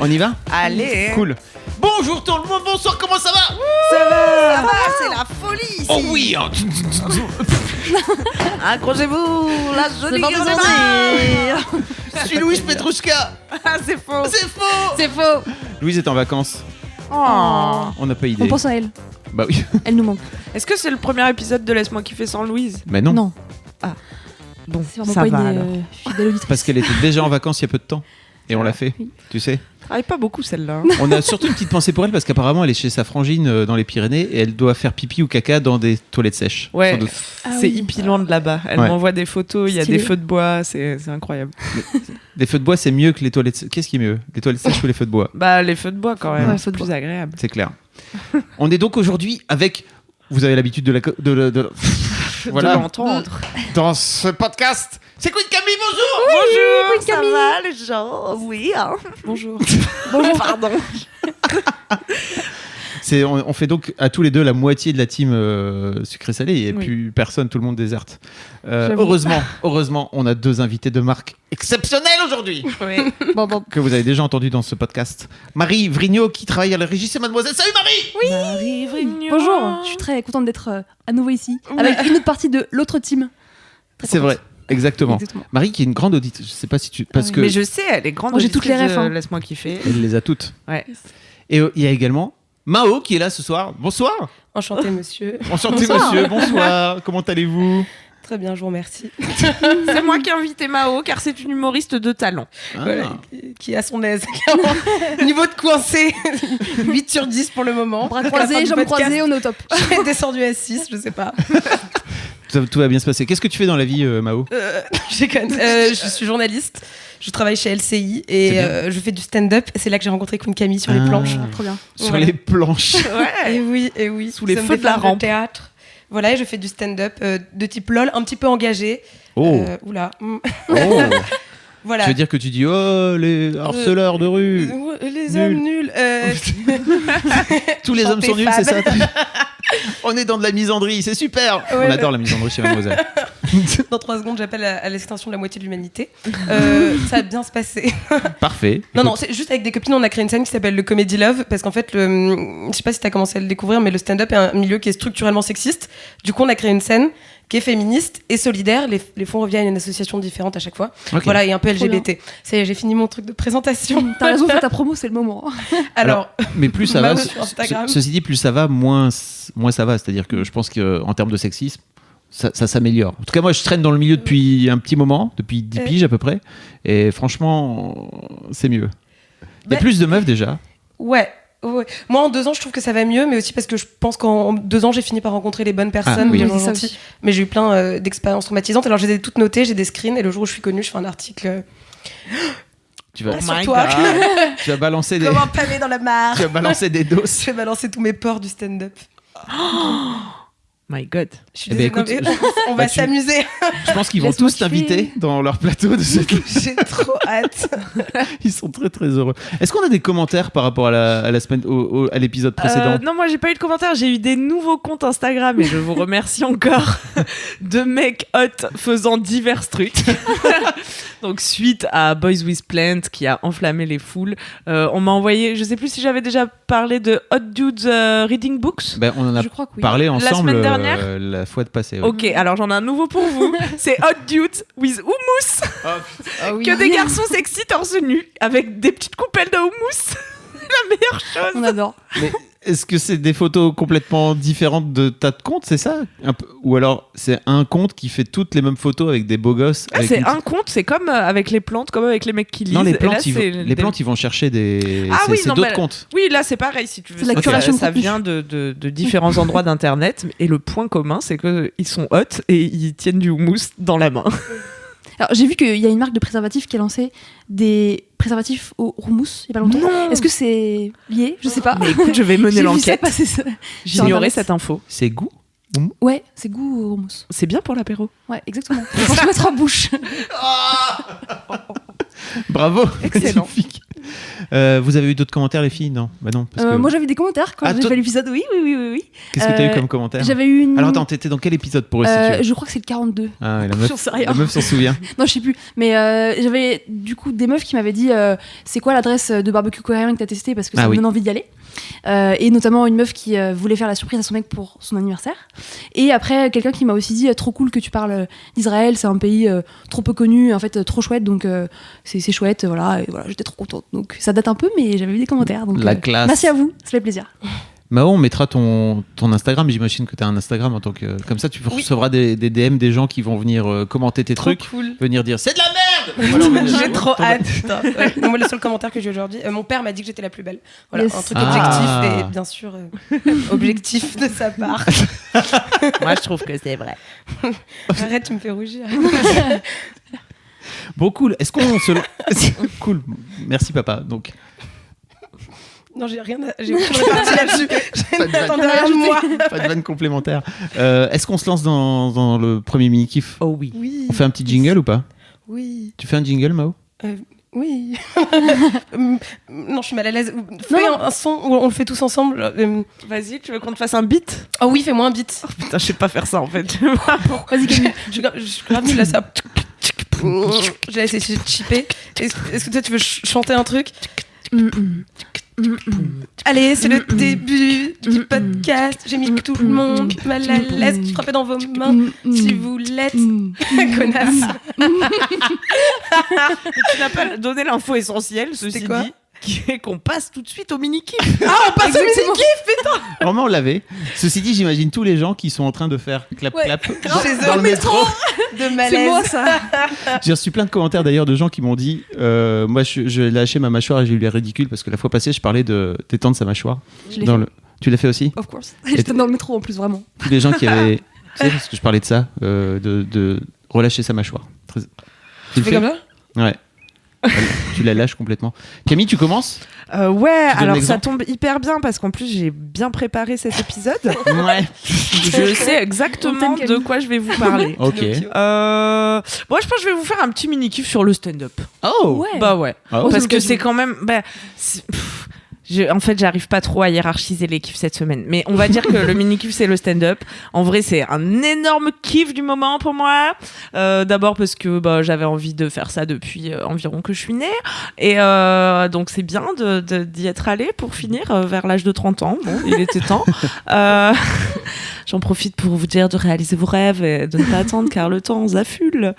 On y va ? Allez. Cool. Bonjour tout le monde, bonsoir, comment ça va ? Ça va, c'est la folie ici. Oh oui. Accrochez-vous, la jolie pas gueule besoin. Je suis Louise Petrouchka. Ah, c'est faux. C'est faux. C'est faux. Louise est en vacances. Oh. On n'a pas idée. On pense à elle. Bah oui. Elle nous manque. Est-ce que c'est le premier épisode de Laisse-moi kiffer sans Louise? Mais non. Non. Bon, C'est vraiment ça pas va une alors. fidèle auditrice. Parce qu'elle était déjà en vacances il y a peu de temps. Et on l'a fait, Oui. tu sais. Travaille pas beaucoup celle-là. On a surtout une petite pensée pour elle parce qu'apparemment elle est chez sa frangine dans les Pyrénées et elle doit faire pipi ou caca dans des toilettes sèches. Ouais. Sans doute. Ah C'est oui. hippie loin de là-bas. Elle Ouais. m'envoie des photos, il y a Stylé. des feux de bois, c'est incroyable. Les feux de bois c'est mieux que les toilettes sèches. Qu'est-ce qui est mieux ? Les toilettes sèches ou les feux de bois ? Bah les feux de bois quand même, Ouais, c'est feux de plus bois. agréable. C'est clair. On est donc aujourd'hui avec. Vous avez l'habitude de voilà. De l'entendre. Dans ce podcast. C'est Queen Camille, bonjour. Bonjour, Queen ça Camille. va les gens? Oui. Hein. Bonjour. Bonjour, pardon. On fait donc à tous les deux la moitié de la team sucré-salé et Oui. plus personne, tout le monde déserte. J'avoue. Heureusement, on a deux invités de marque exceptionnels aujourd'hui Oui. Bon. que vous avez déjà entendu dans ce podcast. Marie Vrigno qui travaille à la régie, c'est mademoiselle. Salut Marie. Marie Vrigno. Bonjour. Je suis très contente d'être à nouveau ici. Ouais. Avec une autre partie de l'autre team. Très C'est contente. vrai, exactement. Exactement. Marie qui est une grande auditrice, je sais pas si tu parce oui. que Mais je sais, elle est grande. Moi, j'ai toutes les auditrice refs, de hein. Laisse-moi kiffer. elle les a toutes. Ouais. Et il y a également Mao qui est là ce soir. Bonsoir. Enchanté, monsieur. Enchanté Bonsoir. monsieur. Bonsoir. Comment allez-vous ? Très bien, je vous remercie. C'est moi qui ai invité Mao car c'est une humoriste de talent. Ah. Voilà, qui est à son aise, clairement. Niveau de coincé, 8 sur 10 pour le moment. Bras À la fin croisés, du jambes podcast, croisées, on est au top. Je suis descendu à 6, je sais pas. Tout va bien se passer. Qu'est-ce que tu fais dans la vie, Mao ? Je suis journaliste, je travaille chez LCI C'est et bien. je fais du stand-up. C'est là que j'ai rencontré Queen Camille sur les Ah. planches. Trop bien. Sur Ouais. les planches. Ouais. Et oui. Sous les Nous sommes feux des de la fans rampe. théâtre. Voilà, et je fais du stand-up de type LOL, un petit peu engagé. Oh. Oula. Oh. Voilà. Tu veux dire que tu dis oh les harceleurs de rue. Les Nul. hommes nuls. Tous les hommes sont Chanter nuls, c'est ça. Fab. On est dans de la misandrie, c'est super. Ouais, On adore la misandrie chez Mademoiselle. Dans 3 secondes, j'appelle à l'extinction de la moitié de l'humanité. Ça va bien se passer. Parfait. Non, c'est juste avec des copines, on a créé une scène qui s'appelle le Comedy Love, parce qu'en fait, je sais pas si t'as commencé à le découvrir, mais le stand-up est un milieu qui est structurellement sexiste. Du coup, on a créé une scène qui est féministe et solidaire. Les fonds reviennent à une association différente à chaque fois. Ok. Voilà, et un peu Trop LGBT. Ça y est, j'ai fini mon truc de présentation. T'as raison, fais ta promo, c'est le moment. Alors, Mais plus ça Mao va, sur Instagram. ceci dit, plus ça va, moins ça va. C'est-à-dire que je pense qu'en termes de sexisme, ça s'améliore. En tout cas, moi, je traîne dans le milieu depuis un petit moment, depuis 10 piges à peu près. Et franchement, c'est mieux. Il y a Bah- plus de meufs déjà. ouais. Moi, en 2 ans, je trouve que ça va mieux, mais aussi parce que je pense qu'en 2 ans, j'ai fini par rencontrer les bonnes personnes, oui. les Oui, gens c'est ça gentils. aussi. Mais j'ai eu plein d'expériences traumatisantes. Alors, je les ai toutes notées, j'ai des screens, et le jour où je suis connue, je fais un article Tu vas, sur my toi. God. tu vas balancer des, Comment pavé dans la mare. tu vas balancer des doses. Je vais balancer tous mes ports du stand-up. My God. Je suis Eh ben, désolée, écoute, non, mais on va bah, tu- s'amuser. Je pense qu'ils vont Laisse-moi tous t'inviter kiffer. dans leur plateau de cette. J'ai trop hâte. Ils sont très très heureux. Est-ce qu'on a des commentaires par rapport à la semaine, à l'épisode précédent Non, moi j'ai pas eu de commentaires, j'ai eu des nouveaux comptes Instagram et je vous remercie encore de mecs hot faisant divers trucs. Donc suite à Boys with Plant qui a enflammé les foules, on m'a envoyé, je sais plus si j'avais déjà parlé de Hot Dudes Reading Books. Ben, on en a Je crois que oui. parlé ensemble semaine dernière la fois de passée. Ouais. Ok, alors j'en ai un nouveau pour vous. C'est Hot Dudes with Hummus. Ah oui. Que des garçons sexy torse nu avec des petites coupelles de hummus. La meilleure chose. On adore. Mais est-ce que c'est des photos complètement différentes de tas de comptes, c'est ça un peu. Ou alors c'est un compte qui fait toutes les mêmes photos avec des beaux gosses avec C'est une un compte, c'est comme avec les plantes, comme avec les mecs qui lisent. Non, les Et plantes, là, ils, c'est les des- plantes, ils vont chercher des. Ah c'est oui, c'est non, d'autres mais- comptes. Oui, là c'est pareil si tu veux. C'est de la Ça- curation de ça contenu. vient de différents endroits d'internet et le point commun c'est qu'ils sont hot et ils tiennent du houmous dans la main. Alors, j'ai vu qu'il y a une marque de préservatifs qui a lancé des préservatifs au houmous il y a pas longtemps. Non. Est-ce que c'est lié ? Je sais pas. Mais écoute, je vais mener J'ai vu ça l'enquête. passer ça. J'ignorais Internet. cette info. C'est goût. Ouais, c'est goût au houmous. C'est bien pour l'apéro. Ouais, exactement. Pour se mettre en bouche. Bravo. Excellent. Magnifique. Vous avez eu d'autres commentaires, les filles? Non, bah non. Parce que... Moi, j'avais des commentaires quand Ah, j'ai toi- fait l'épisode. Oui. Qu'est-ce que t'as eu comme commentaire? J'avais eu une. Alors attends, t'étais dans quel épisode pour restituer? Je crois que c'est le 42. Ah, ouais, la meuf, J'en sais rien. la meuf s'en souvient. Non, je sais plus. Mais j'avais du coup des meufs qui m'avaient dit c'est quoi l'adresse de barbecue coréen que t'as testé parce que ça Ah me oui. donne envie d'y aller. Et notamment une meuf qui voulait faire la surprise à son mec pour son anniversaire. Et après, quelqu'un qui m'a aussi dit trop cool que tu parles d'Israël, c'est un pays trop peu connu, en fait trop chouette, donc c'est chouette, voilà. Et voilà, j'étais trop contente. Donc ça date un peu, mais j'avais eu des commentaires. Donc, La classe. Merci à vous, ça fait plaisir. Mao, on mettra ton Instagram. J'imagine que tu as un Instagram en tant que. Comme ça, tu recevras des DM des gens qui vont venir commenter tes trucs. Cool. Venir dire c'est de la merde. J'ai trop hâte. Putain. Ouais. Non, moi, le seul commentaire que j'ai aujourd'hui, mon père m'a dit que j'étais la plus belle. Voilà, Yes. un truc Ah. objectif et bien sûr objectif de sa part. Moi, je trouve que c'est vrai. Arrête, tu me fais rougir. Bon, cool. Est-ce qu'on se. Cool. Merci, papa. Donc. Non, j'ai aucune répartie là-dessus. Pas de vanne. J'attendais rien de moi. Pas de vanne complémentaire. Est-ce qu'on se lance dans le premier mini-kiff? Oh oui. Oui. On fait un petit jingle ou pas? Oui. Tu fais un jingle, Mao? Oui. Non, je suis mal à l'aise. Fais un son où on le fait tous ensemble. Vas-y, tu veux qu'on te fasse un beat? Oh oui, fais-moi un beat. Putain, je sais pas faire ça en fait. Vas-y, Camille. Je suis grave nulle à ça. J'ai essayé de chipper. Est-ce que toi, tu veux chanter un truc? Allez, c'est le début du podcast. J'ai mis tout le monde mal à l'aise. Frappez dans vos mains si vous l'êtes. Connasse. Mais tu n'as pas donné l'info essentielle, ceci C'était quoi dit, qui est qu'on passe tout de suite au mini-kiff. On passe au mini-kiff. Vraiment, on l'avait. Ceci dit, j'imagine tous les gens qui sont en train de faire clap-clap Chez eux, dans le métro. De C'est malaise. moi ça. J'ai reçu plein de commentaires d'ailleurs de gens qui m'ont dit moi, je lâché ma mâchoire et j'ai eu l'air ridicule parce que la fois passée, je parlais de d'étendre sa mâchoire. Je l'ai fait. Tu l'as fait aussi? Of course. J'étais dans le métro en plus, vraiment. Tous les gens qui avaient. Tu sais, parce que je parlais de ça, de relâcher sa mâchoire. Tu Tu fais comme ça? Ouais. Tu la lâches complètement. Camille, tu commences? Ouais, donnes alors ça l'exemple tombe hyper bien parce qu'en plus j'ai bien préparé cet épisode. Ouais. Je sais exactement de quoi je vais vous parler. Ok. Moi, je pense que je vais vous faire un petit mini-kiff sur le stand-up. Oh! Ouais. Bah ouais. Ah, Parce c'est que l'occasion. c'est quand même. En fait, j'arrive pas trop à hiérarchiser les kiffs cette semaine. Mais on va dire que le mini-kiff, c'est le stand-up. En vrai, c'est un énorme kiff du moment pour moi. D'abord parce que j'avais envie de faire ça depuis environ que je suis née. Et donc, c'est bien d'y être allée pour finir vers l'âge de 30 ans. Bon, il était temps. J'en profite pour vous dire de réaliser vos rêves et de ne pas attendre car le temps s'affule.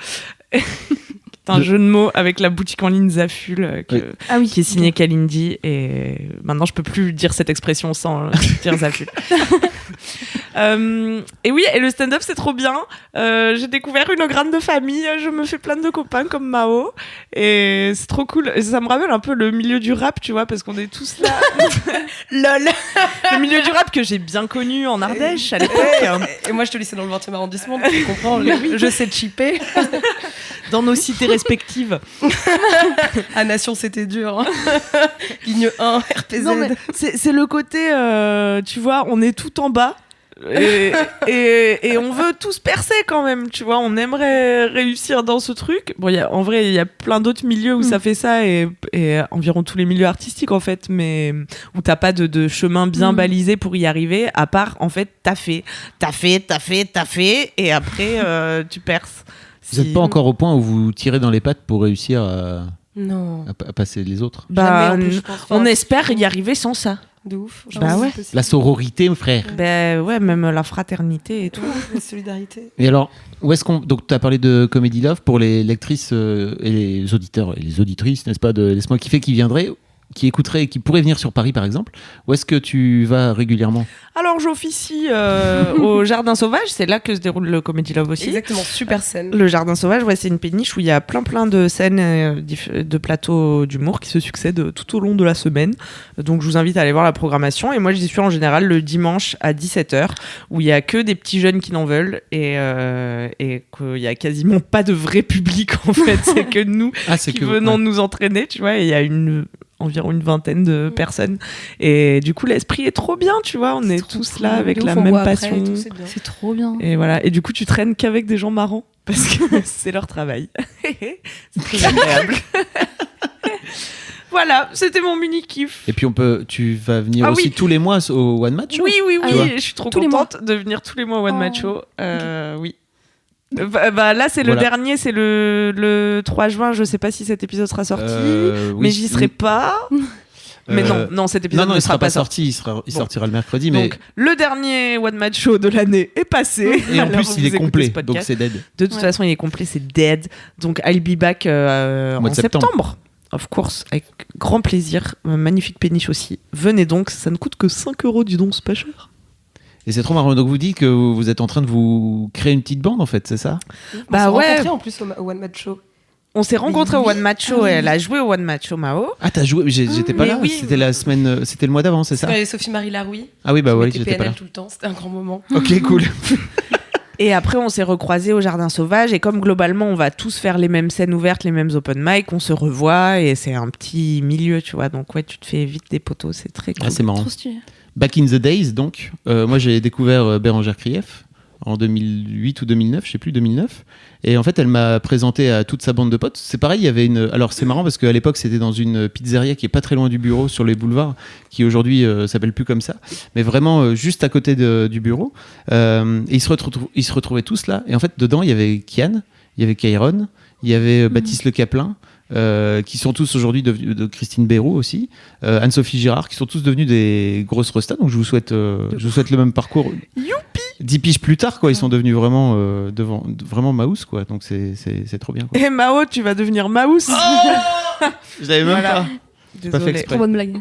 C'est un jeu de mots avec la boutique en ligne Zaful Ah oui. qui est signée Kalindi et maintenant je peux plus dire cette expression sans dire Zaful. Et oui, et le stand-up c'est trop bien. J'ai découvert une grande famille, je me fais plein de copains comme Mao et c'est trop cool. Et ça me rappelle un peu le milieu du rap, tu vois, parce qu'on est tous là. Lol. Le milieu du rap que j'ai bien connu en Ardèche à l'époque. Et moi, je te lycée dans le 20e arrondissement, donc tu comprends. Je sais chipper. Dans nos cités respectives. À Nation, c'était dur. Hein. Ligne 1, RPZ. Non, mais c'est le côté, tu vois, on est tout en bas. Et on veut tous percer quand même, tu vois, on aimerait réussir dans ce truc. Bon, en vrai, il y a plein d'autres milieux où ça fait ça et environ tous les milieux artistiques en fait, mais où t'as pas de chemin bien balisé pour y arriver, à part en fait, t'as fait, et après tu perces. Vous n'êtes pas encore au point où vous tirez dans les pattes pour réussir Non. à passer les autres? Bah, Jamais, en plus, je pense. on espère y arriver sans ça. De ouf. Bah ouais. La sororité, mon frère. Ben ouais, même la fraternité et tout. La solidarité. Et alors, où est-ce qu'on. Donc, tu as parlé de Comedy Love pour les lectrices et les auditeurs et les auditrices, n'est-ce pas, de Laisse-moi kiffer qui viendraient, qui écouteraient, qui pourraient venir sur Paris par exemple. Où est-ce que tu vas régulièrement? Alors j'officie au Jardin Sauvage, c'est là que se déroule le Comedy Love aussi. Exactement, super scène. Le Jardin Sauvage, ouais, c'est une péniche où il y a plein de scènes, de plateaux d'humour qui se succèdent tout au long de la semaine. Donc je vous invite à aller voir la programmation. Et moi j'y suis en général le dimanche à 17h où il y a que des petits jeunes qui n'en veulent et qu'il y a quasiment pas de vrai public en fait. C'est que nous qui venons nous entraîner, tu vois. Et il y a environ une vingtaine de personnes et du coup l'esprit est trop bien, tu vois, on est tous là avec la même passion C'est trop bien. et voilà, et du coup tu traînes qu'avec des gens marrants parce que c'est leur travail. C'est très agréable. Voilà, c'était mon mini kiff. Et puis tu vas venir Ah aussi oui. tous les mois au One Match Show. Oui, Ah ouais. je suis trop Tous les contente de venir tous les mois au One Oh. Match Show. Oui. Là, c'est le Voilà. dernier, c'est le 3 juin. Je sais pas si cet épisode sera sorti, Oui, mais j'y serai pas. Mais non, cet épisode non, ne il sera sera pas sorti. sorti. Il Bon. sortira le mercredi, mais Donc, le dernier One Match Show de l'année est passé. et en Alors, plus vous il est écoutez complet, ce podcast. donc c'est dead. De toute Ouais. façon, il est complet, c'est dead. Donc, I'll be back Au mois en de septembre. septembre. Of course, avec grand plaisir. Un magnifique péniche aussi. Venez donc, ça ne coûte que 5 €, dis donc, c'est pas cher. Et c'est trop marrant. Donc vous dites que vous êtes en train de vous créer une petite bande en fait, c'est ça? Bah on s'est ouais. rencontrés en plus au One Match Show. On s'est rencontrés au One Match Show Ah oui. et elle a joué au One Match Show Mao. Ah t'as joué? J'étais pas mais là. oui. C'était la semaine, c'était le mois d'avant, c'est C'est ça? quand il y avait Sophie-Marie Laroui. Ah oui bah qui oui, mettait j'étais pas PNL là. tout le temps, c'était un grand moment. Ok, cool. Et après, on s'est recroisés au Jardin Sauvage. Et comme globalement, on va tous faire les mêmes scènes ouvertes, les mêmes open mic, on se revoit. Et c'est un petit milieu, tu vois. Donc, ouais, tu te fais vite des poteaux. C'est très cool. Ah, c'est marrant. Trop stylé. Back in the days, donc, moi j'ai découvert Bérangère Krief en 2008 ou 2009, je sais plus, 2009. Et en fait, elle m'a présenté à toute sa bande de potes. C'est pareil, il y avait une. Alors, c'est marrant parce qu'à l'époque, c'était dans une pizzeria qui est pas très loin du bureau, sur les boulevards, qui aujourd'hui s'appelle plus comme ça, mais vraiment juste à côté du bureau. Et ils se retrouvaient tous là. Et en fait, dedans, il y avait Kian, il y avait Kairon, il y avait Baptiste Le Caplin. Qui sont tous aujourd'hui devenus de Christine Béroux aussi, Anne-Sophie Girard, qui sont tous devenus des grosses restas. Donc je vous souhaite le même parcours. Youpi 10 piges plus tard, quoi, ils sont devenus vraiment vraiment Maus, quoi. Donc c'est trop bien. Quoi. Et Mao, tu vas devenir Maus. Je l'avais même Voilà. pas. J'ai pas fait Désolée. exprès. Trop bonne blague.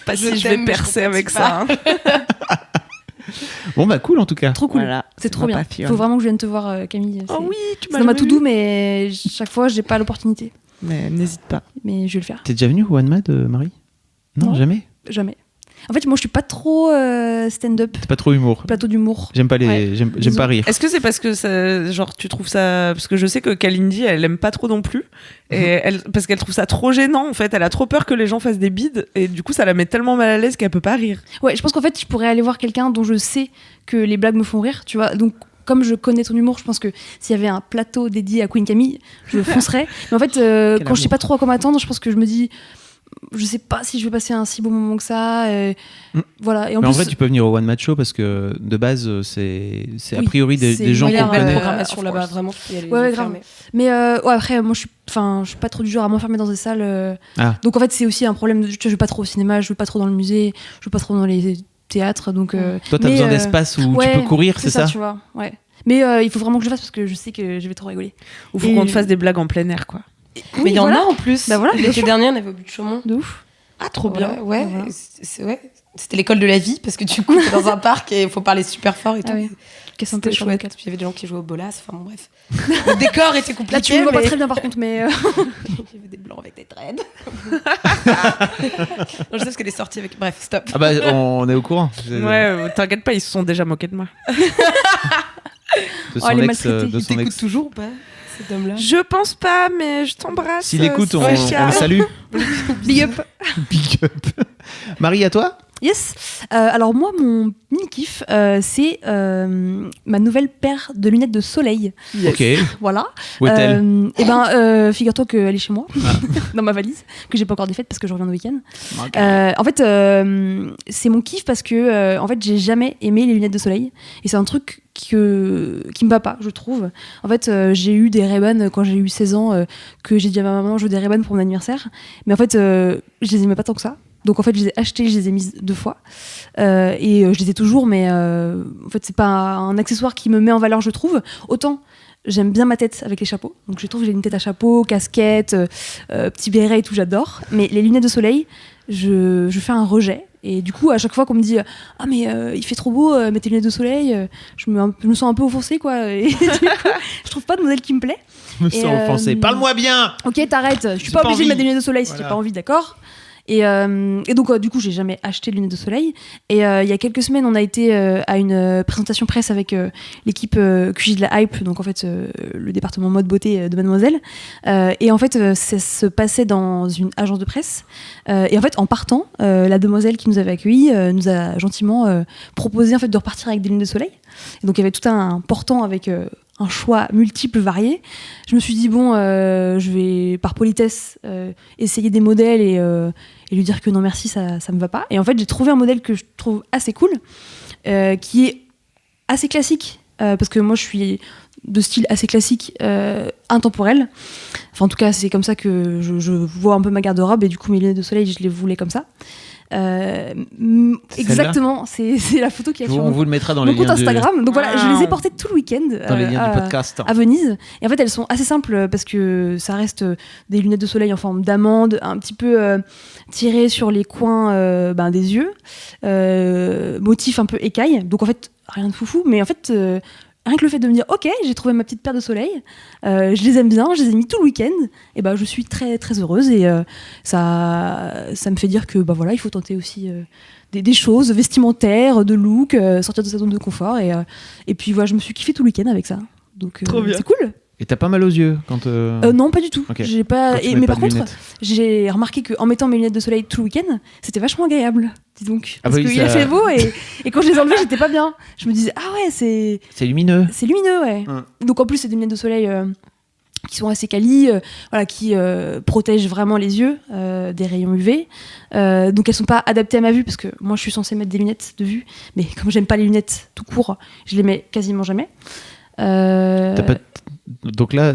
Pas si Je je vais t'aime, mais percer je avec compatis ça. hein. Bon bah cool en tout cas. Trop cool. Voilà, C'est trop ma bien. passion. Il faut vraiment que je vienne te voir, Camille. Oh oui, tu C'est m'as dans ma jamais to-do, vu. mais chaque fois, j'ai pas l'opportunité. Mais n'hésite pas. Mais je vais le faire. T'es déjà venue au One Mad, Marie? Non, Non. jamais. Jamais. En fait, moi, je suis pas trop stand-up, T'es pas trop humour. plateau d'humour. J'aime pas Ouais. j'aime Disons. pas rire. Est-ce que c'est parce que ça, genre, tu trouves ça. Parce que je sais que Kalindi, elle aime pas trop non plus. Et parce qu'elle trouve ça trop gênant, en fait. Elle a trop peur que les gens fassent des bides. Et du coup, ça la met tellement mal à l'aise qu'elle peut pas rire. Ouais, je pense qu'en fait, je pourrais aller voir quelqu'un dont je sais que les blagues me font rire, tu vois. Donc, comme je connais ton humour, je pense que s'il y avait un plateau dédié à Queen Camille, je foncerais. Mais en fait, quand je sais pas trop à quoi m'attendre, je pense que je me dis, je sais pas si je vais passer un si bon moment que ça. Voilà. Et en Mais plus, en vrai, tu peux venir au One Match Show parce que de base, c'est a Oui, priori des c'est gens une qu'on meilleure, connaît. programmation of là-bas, course. vraiment, tu peux y aller. Ouais, les yeux grave. fermés. mais ouais, après, moi, je suis pas trop du genre à m'enfermer dans des salles. Ah. Donc en fait, c'est aussi un problème. Tu vois, je vais pas trop au cinéma, je vais pas trop dans le musée, je vais pas trop dans les théâtres. Donc, Toi, t'as mais, besoin d'espace où ouais, tu peux courir, c'est ça? tu vois. Ouais. Mais il faut vraiment que je le fasse parce que je sais que je vais trop rigoler. Ou faut Et- qu'on te fasse des blagues en plein air, quoi. Mais il y en voilà. a en plus. Bah voilà, bien L'été sûr. dernier, on avait au but de Chaumont. De ouf. Ah, trop Voilà, bien. ouais. Voilà. Ouais. C'était l'école de la vie parce que du coup, t'es dans un parc et il faut parler super fort et tout. Ah oui. Casse un peu C'était sur chouette. le Puis il y avait des gens qui jouaient au bolas. Enfin bon, bref. Le décor était compliqué. Là, tu me vois mais... pas très bien par contre, mais. J'ai vu des blancs avec des dreads. Non, je sais ce qu'elle est sortie avec. Bref, stop. Ah bah, on est au courant. Ouais, t'inquiète pas, ils se sont déjà moqués de moi. De Oh, elle est son ex, maltraitée. de Il son t'écoute ex. toujours ou pas, cet homme-là? Je pense pas, mais je t'embrasse. S'il écoute, on Sacha. le salue. Big up. Big up. Marie, à toi? Yes. Alors moi, mon mini kiff, c'est ma nouvelle paire de lunettes de soleil. Yes. Ok. Voilà. Où est-elle? Et ben, figure-toi qu'elle est chez moi, Ah. dans ma valise, que j'ai pas encore défaite parce que je reviens de week-end. Ok. En fait, c'est mon kiff parce que en fait, j'ai jamais aimé les lunettes de soleil et c'est un truc qui me va pas, je trouve. En fait, j'ai eu des Ray-Ban quand j'ai eu 16 ans, que j'ai dit à ma maman, je veux des Ray-Ban pour mon anniversaire. Mais en fait, je les aimais pas tant que ça. Donc en fait, je les ai achetés, je les ai mises 2 fois. Et je les ai toujours, mais en fait, c'est pas un accessoire qui me met en valeur, je trouve. Autant j'aime bien ma tête avec les chapeaux. Donc je trouve que j'ai une tête à chapeau, casquette, petit béret et tout, j'adore. Mais les lunettes de soleil, je fais un rejet. Et du coup, à chaque fois qu'on me dit « Ah mais il fait trop beau, mets tes lunettes de soleil », je me sens un peu offensée, quoi. Et du coup, je trouve pas de modèle qui me plaît. Je me sens offensé. Parle-moi bien! Ok, t'arrêtes. Je suis J'ai pas pas obligée de envie. mettre des lunettes de soleil si Voilà. j'ai pas envie, d'accord. Et donc, du coup, j'ai jamais acheté de lunettes de soleil. Et il y a quelques semaines, on a été à une présentation presse avec l'équipe QG de la Hype, donc en fait, le département mode beauté de Mademoiselle. Et en fait, ça se passait dans une agence de presse. Et en fait, en partant, la demoiselle qui nous avait accueillis nous a gentiment proposé en fait, de repartir avec des lunettes de soleil. Et donc, il y avait tout un portant avec un choix multiple, varié. Je me suis dit, bon, je vais, par politesse, essayer des modèles et lui dire que non, merci, ça me va pas. Et en fait, j'ai trouvé un modèle que je trouve assez cool, qui est assez classique, parce que moi, je suis de style assez classique, intemporel. Enfin, en tout cas, c'est comme ça que je vois un peu ma garde-robe, et du coup, mes lunettes de soleil, je les voulais comme ça. Exactement, c'est la photo qui a sur On vous le mettra dans mon les compte liens Instagram. Donc voilà, je les ai portées tout le week-end dans les liens du podcast. à Venise. Et en fait, elles sont assez simples parce que ça reste des lunettes de soleil en forme d'amande, un petit peu tirées sur les coins des yeux, motif un peu écaille. Donc en fait, rien de foufou, mais en fait. Rien que le fait de me dire, ok, j'ai trouvé ma petite paire de soleil, je les aime bien, je les ai mis tout le week-end, et je suis très très heureuse, et ça me fait dire que voilà, il faut tenter aussi des choses vestimentaires, de look, sortir de sa zone de confort, et puis voilà, je me suis kiffée tout le week-end avec ça. Donc Trop bien. c'est cool. Et t'as pas mal aux yeux quand Non, pas du tout. Okay. J'ai pas. Mais par contre, lunettes. j'ai remarqué qu'en mettant mes lunettes de soleil tout le week-end, c'était vachement agréable. Dis donc. Ah Parce oui, qu'il ça... a fait beau et quand je les enlevais, j'étais pas bien. Je me disais, ah ouais, c'est lumineux. C'est lumineux, ouais. Donc en plus, c'est des lunettes de soleil qui sont assez quali, qui protègent vraiment les yeux des rayons UV. Donc elles sont pas adaptées à ma vue parce que moi, je suis censée mettre des lunettes de vue, mais comme j'aime pas les lunettes tout court, je les mets quasiment jamais. Donc là,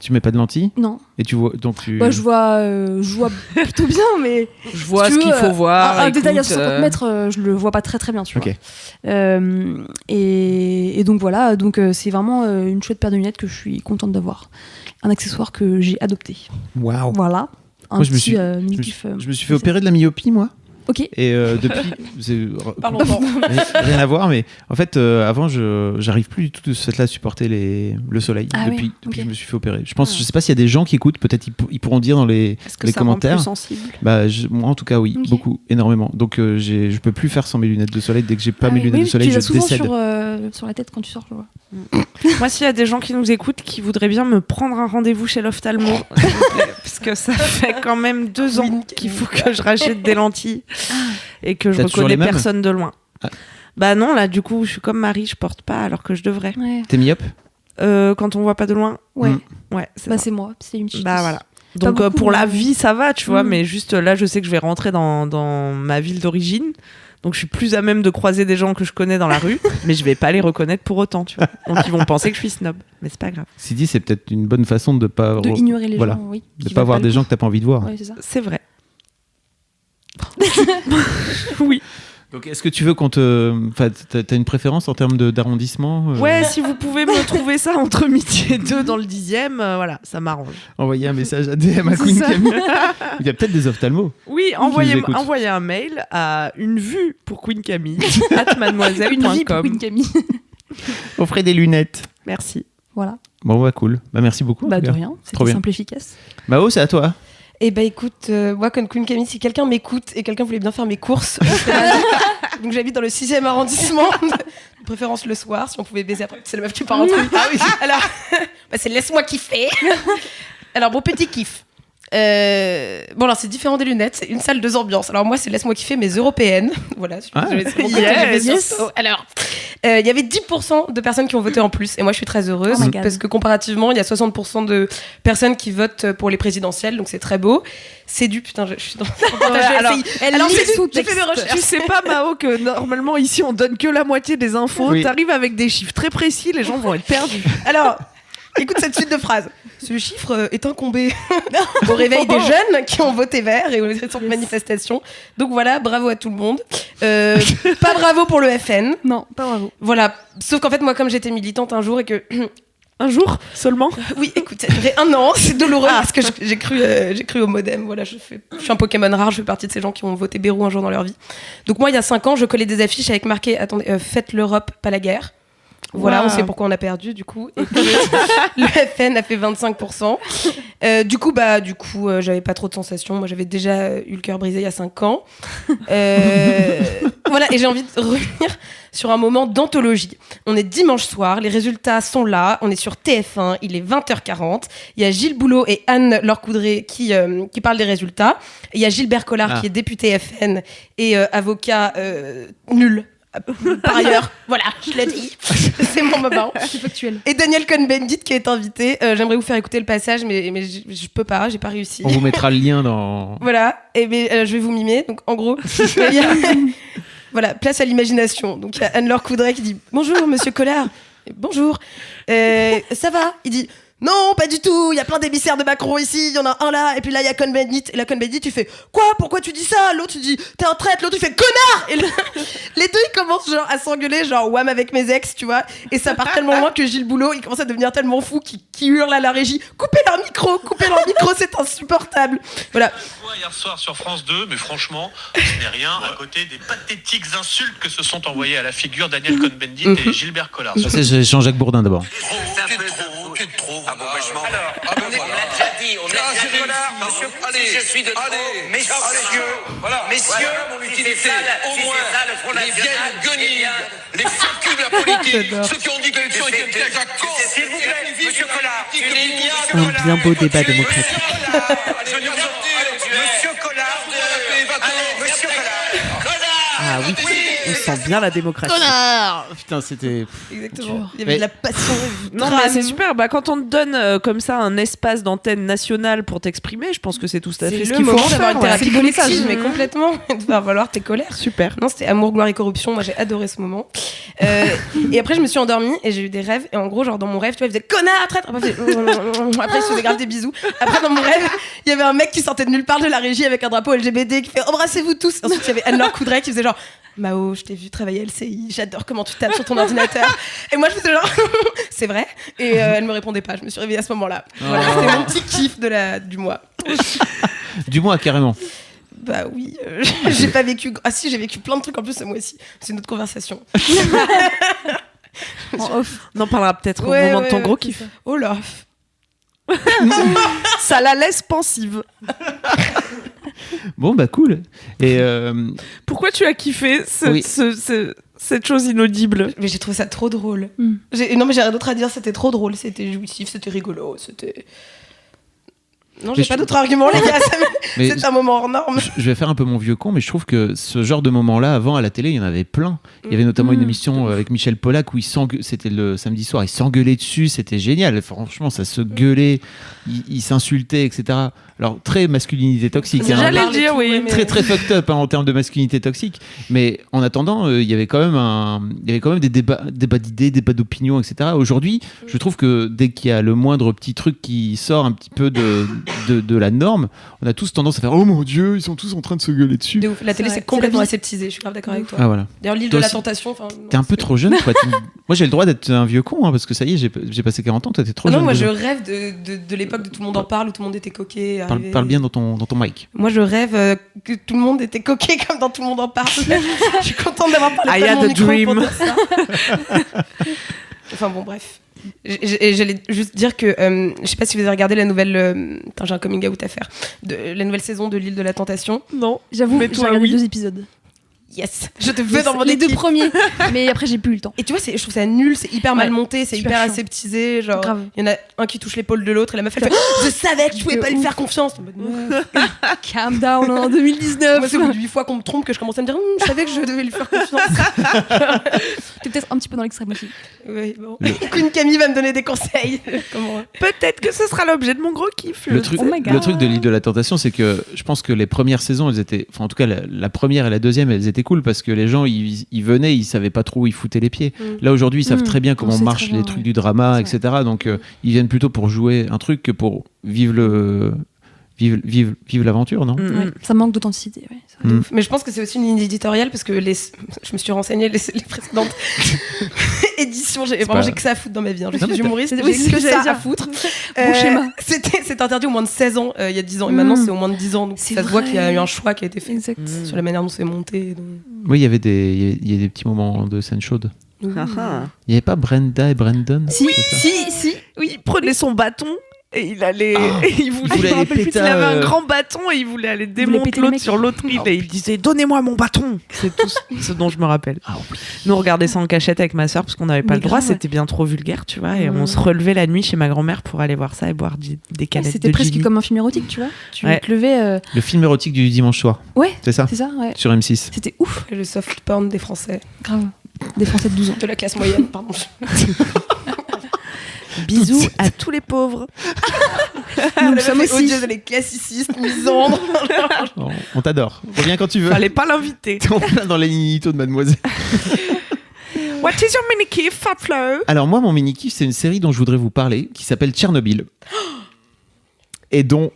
tu mets pas de lentilles ? Non. Et tu vois, donc tu. Je vois plutôt bien, mais je vois ce qu'il faut voir. Un détail à 50 mètres, je le vois pas très très bien, tu vois. Et donc voilà, c'est vraiment une chouette paire de lunettes que je suis contente d'avoir. Un accessoire que j'ai adopté. Waouh. Voilà. Moi, je me suis fait opérer de la myopie, moi. Ok. Et depuis, Pardon. Rien à voir, mais en fait, avant, j'arrive plus du tout de ce fait-là à supporter le soleil. Depuis que je me suis fait opérer. Je sais pas s'il y a des gens qui écoutent, peut-être ils pourront dire dans les commentaires. Est-ce que ça rend plus sensible ? Moi, en tout cas, oui, beaucoup, énormément. Donc, je peux plus faire sans mes lunettes de soleil. Dès que j'ai pas mes lunettes de soleil, je souvent décède. sur la tête quand tu sors, je vois. Moi, s'il y a des gens qui nous écoutent qui voudraient bien me prendre un rendez-vous chez l'ophtalmo, s'il vous plaît, parce que ça fait quand même 2 ans qu'il faut que je rachète des lentilles et que je reconnais personne de loin. Bah non, là, du coup, je suis comme Marie, je porte pas alors que je devrais. Ouais. T'es myope ? Quand on voit pas de loin. Ouais. Ouais, c'est moi, c'est une petite. Bah voilà. Donc pour la vie, ça va, tu vois, mais juste là, je sais que je vais rentrer dans ma ville d'origine. Donc je suis plus à même de croiser des gens que je connais dans la rue, mais je vais pas les reconnaître pour autant, tu vois. Donc ils vont penser que je suis snob, mais c'est pas grave. Sidi, c'est peut-être une bonne façon de pas ignorer les gens, oui. De pas voir des gens que t'as pas envie de voir. Ouais, c'est ça. C'est vrai. Oui. Donc est-ce que tu veux qu'on te... Enfin, t'as une préférence en termes d'arrondissement Ouais, si vous pouvez me trouver ça entre midi et 2 dans le 10e, voilà, ça m'arrve. Envoyer un message à DM à Queen Camille. Il y a peut-être des ophtalmos. Oui, envoyez un mail à une vue pour Queen Camille @mademoiselle.com. Une vie pour Queen Camille. Offrez des lunettes. Merci. Voilà. Bon, cool. Merci beaucoup. De rien, c'était simple et efficace. Mao, c'est à toi. Eh ben écoute, moi comme Queen Camille, si quelqu'un m'écoute et quelqu'un voulait bien faire mes courses, donc j'habite dans le 6e arrondissement, de préférence le soir, si on pouvait baiser après. C'est la meuf qui part en truc. Ah oui. Alors, c'est laisse-moi kiffer. Alors mon petit kiff. Bon alors c'est différent des lunettes, c'est une salle 2 ambiances. Alors moi c'est laisse-moi kiffer mais européenne. Voilà, c'est mon côté yes. Alors il y avait 10% de personnes qui ont voté en plus et moi je suis très heureuse parce que comparativement il y a 60% de personnes qui votent pour les présidentielles, donc c'est très beau. C'est du putain, je suis dans alors j'ai fait mes recherches. Tu sais pas Mao que normalement ici on donne que la moitié des infos, Oui. T'arrives avec des chiffres très précis, les gens vont être perdus. Alors écoute cette suite de phrases. Ce chiffre est incombé au réveil des jeunes qui ont voté vert et aux récentes manifestations. Donc voilà, bravo à tout le monde. Pas bravo pour le FN. Non, pas bravo. Voilà. Sauf qu'en fait, moi, comme j'étais militante un jour et que... Un jour seulement. Oui, écoute, ça a duré 1 an. C'est douloureux parce que j'ai cru au modem. Voilà, je suis un Pokémon rare. Je fais partie de ces gens qui ont voté Bérou un jour dans leur vie. Donc moi, il y a 5 ans, je collais des affiches avec marqué faites l'Europe, pas la guerre. Voilà, on sait pourquoi on a perdu du coup. Et que le FN a fait 25%. Du coup, j'avais pas trop de sensations. Moi, j'avais déjà eu le cœur brisé il y a 5 ans. Voilà, et j'ai envie de revenir sur un moment d'anthologie. On est dimanche soir, les résultats sont là. On est sur TF1, il est 20h40. Il y a Gilles Boulot et Anne-Laure Coudray qui parlent des résultats. Et il y a Gilbert Collard qui est député FN et avocat nul. Par ailleurs, voilà, je l'ai dit. C'est mon moment. C'est factuel. Et Daniel Cohn-Bendit qui est invité. J'aimerais vous faire écouter le passage, mais je peux pas, j'ai pas réussi. On vous mettra le lien dans. Voilà, et je vais vous mimer. Donc en gros, voilà, place à l'imagination. Donc il y a Anne-Laure Coudray qui dit bonjour Monsieur Collard. Et, bonjour. Ça va? Il dit non, pas du tout. Il y a plein d'émissaires de Macron ici. Il y en a un là, et puis là il y a Cohn-Bendit. Et là Cohn-Bendit, tu fais quoi? Pourquoi tu dis ça? L'autre tu dis t'es un traître. L'autre tu fais connard. Et les deux ils commencent genre à s'engueuler, genre wham avec mes ex, tu vois. Et ça part tellement loin que Gilles Boulot il commence à devenir tellement fou qu'il hurle à la régie coupez leur micro, c'est insupportable. Voilà. Hier soir sur France 2, mais franchement, ce n'est rien à côté des pathétiques insultes que se sont envoyées à la figure Daniel Cohn-Bendit et Gilbert Collard. C'est Jean-Jacques Bourdin d'abord. Trop. Ah bon, bah, je m'en vais. On l'a déjà dit, monsieur, si je suis de trop, messieurs, si c'est ça, le Front National, les focus de la politique, ceux qui ont dit que l'élection était un piège à con. s'il vous plaît, monsieur Collard, Un bien beau débat démocratique. Monsieur Collard, monsieur Collard. Ah oui, on sent bien la démocratie. Putain, c'était. Exactement. Il y avait de la passion. Non, mais c'est super. Bah, quand on te donne comme ça un espace d'antenne nationale pour t'exprimer, je pense que c'est tout à fait ce le qu'il faut moment en d'avoir faire. une thérapie C'est le collective, message. mais complètement. De faire valoir tes colères. Super. Non, c'était Amour, gloire et corruption. Moi, j'ai adoré ce moment. Et après, je me suis endormie et j'ai eu des rêves. Et en gros, genre dans mon rêve, tu vois, il faisait connard, traître. Après, il se faisait grave des bisous. Après, dans mon rêve, il y avait un mec qui sortait de nulle part de la régie avec un drapeau LGBT qui fait embrassez-vous tous. Et ensuite, il y avait Anne-Laure Coudray qui faisait genre Mao, je t'ai vu travailler à LCI, j'adore comment tu tapes sur ton ordinateur. Et moi, je faisais genre c'est vrai. Et elle me répondait pas. Je me suis réveillée à ce moment-là. Voilà, c'était mon petit kiff du mois. Du moins, carrément. Bah oui, j'ai pas vécu. Ah si, j'ai vécu plein de trucs en plus ce mois-ci. C'est une autre conversation. En off. On en parlera peut-être au Ouais, moment de ton ouais, gros c'est kiff. ça. Oh là. Ça la laisse pensive. Bon, bah cool. Et Pourquoi tu as kiffé Oui. cette chose inaudible? Mais j'ai trouvé ça trop drôle. Mm. Non mais j'ai rien d'autre à dire, c'était trop drôle, c'était jouissif, c'était rigolo, c'était... Non, j'ai Mais pas je- d'autres arguments les gars, mais c'est un moment hors norme. je vais faire un peu mon vieux con, mais je trouve que ce genre de moment-là, avant à la télé, il y en avait plein. Il y avait notamment une émission avec Michel Pollack où c'était le samedi soir, ils s'engueulaient dessus, c'était génial. Franchement, ça se gueulait, ils s'insultaient, etc. Alors, très masculinité toxique. hein. J'allais le parler dire, tout, oui. ouais, mais- Très très fucked up en termes de masculinité toxique, mais en attendant il y avait quand même des débats d'idées, débats d'opinion, etc. Aujourd'hui je trouve que dès qu'il y a le moindre petit truc qui sort un petit peu de la norme, on a tous tendance à faire oh mon dieu ils sont tous en train de se gueuler dessus. De ouf. La télé C'est c'est vrai, complètement c'est la vie. aseptisé, je suis grave d'accord avec toi. Ah voilà, D'ailleurs l'île de Toi la aussi. tentation, t'es un peu trop jeune quoi. Moi j'ai le droit d'être un vieux con hein, parce que ça y est j'ai passé 40 ans, toi t'es trop Ah jeune non, moi je déjà. rêve de l'époque de Tout le monde en parle, où tout le monde était coquet. Parle bien dans ton mic. Moi je rêve que tout le monde était coquet comme dans Tout le monde en parle. Je suis contente d'avoir parlé I près de had mon a micro dream. pour dire ça. Enfin bon bref. J'allais juste dire que je sais pas si vous avez regardé la nouvelle attends, j'ai un coming out à faire la nouvelle saison de l'île de la tentation. Non. J'avoue, Mais j'ai toi, regardé oui. 2 épisodes. Yes, je te veux dans mon Les 2 équipe. premiers, mais après j'ai plus eu le temps. Et tu vois, je trouve ça nul, c'est hyper mal Ouais, monté, c'est super hyper chiant. aseptisé. Genre, Grave. il y en a un qui touche l'épaule de l'autre et la meuf elle fait je savais que je pouvais De pas lui ouf. faire confiance. En mode, Calm down en 2019. Moi, c'est au bout de 8 fois qu'on me trompe que je commence à me dire je savais que je devais lui faire confiance. T'es peut-être un petit peu dans l'extrême aussi. Oui, bon. Queen Camille va me donner des conseils. Comment Peut-être que ce sera l'objet de mon gros kiff. Le truc, Oh my God. le truc de l'île de la tentation, c'est que je pense que les premières saisons, elles étaient, enfin en tout cas la première et la deuxième, elles étaient cool parce que les gens ils venaient, ils savaient pas trop où ils foutaient les pieds. Là aujourd'hui, ils savent très bien comment On sait marchent très bien, les trucs ouais. du drama, C'est etc. Donc ils viennent plutôt pour jouer un truc que pour vivre l'aventure, non Mm. Ouais, ça manque d'authenticité. Ouais, c'est vrai. de ouf. Mais je pense que c'est aussi une ligne éditoriale parce que je me suis renseignée les précédentes éditions. J'ai que ça à foutre dans ma vie. hein. Je Non, mais suis humoriste, oui, j'ai c'est que ce que j'allais ça à dire. foutre. Bon schéma. C'était interdit au moins de 16 ans il y a 10 ans et maintenant c'est au moins de 10 ans. Donc C'est ça se voit vrai. qu'il y a eu un choix qui a été fait Exact. sur la manière dont c'est monté. Donc... Oui, il y avait des petits moments de scène chaude. Ah, ah. Il y avait pas Brenda et Brandon Si, c'est ça si. Oui, prenez son bâton Et il allait, il voulait voulait aller péter il avait un un- grand bâton et il voulait aller démonter péter les l'autre mecs. sur l'autre île et il disait donnez-moi mon bâton. C'est tout ce dont je me rappelle. Ah oui. Nous on regardait ça en cachette avec ma soeur parce qu'on n'avait pas Mais le droit, grave, ouais. c'était bien trop vulgaire, tu vois, et on se relevait la nuit chez ma grand-mère pour aller voir ça et boire des canettes C'était de presque Jimmy. comme un film érotique, tu vois. Tu Ouais. te levais. Le film érotique du dimanche soir, Ouais, c'est ça c'est ça, ouais. Sur M6. C'était ouf, Le soft porn des Français. grave. Des Français de 12 ans. De la classe moyenne, pardon. Bisous à tous les pauvres. Nous le sommes aussi. odieuse, les classicistes, misandres. On t'adore. Reviens quand tu veux. Fallait pas l'inviter. T'es en plein dans les nitos de Mademoiselle. What is your mini kiff, Fat Flo? Alors moi, mon mini-kiff, c'est une série dont je voudrais vous parler, qui s'appelle Tchernobyl. Et dont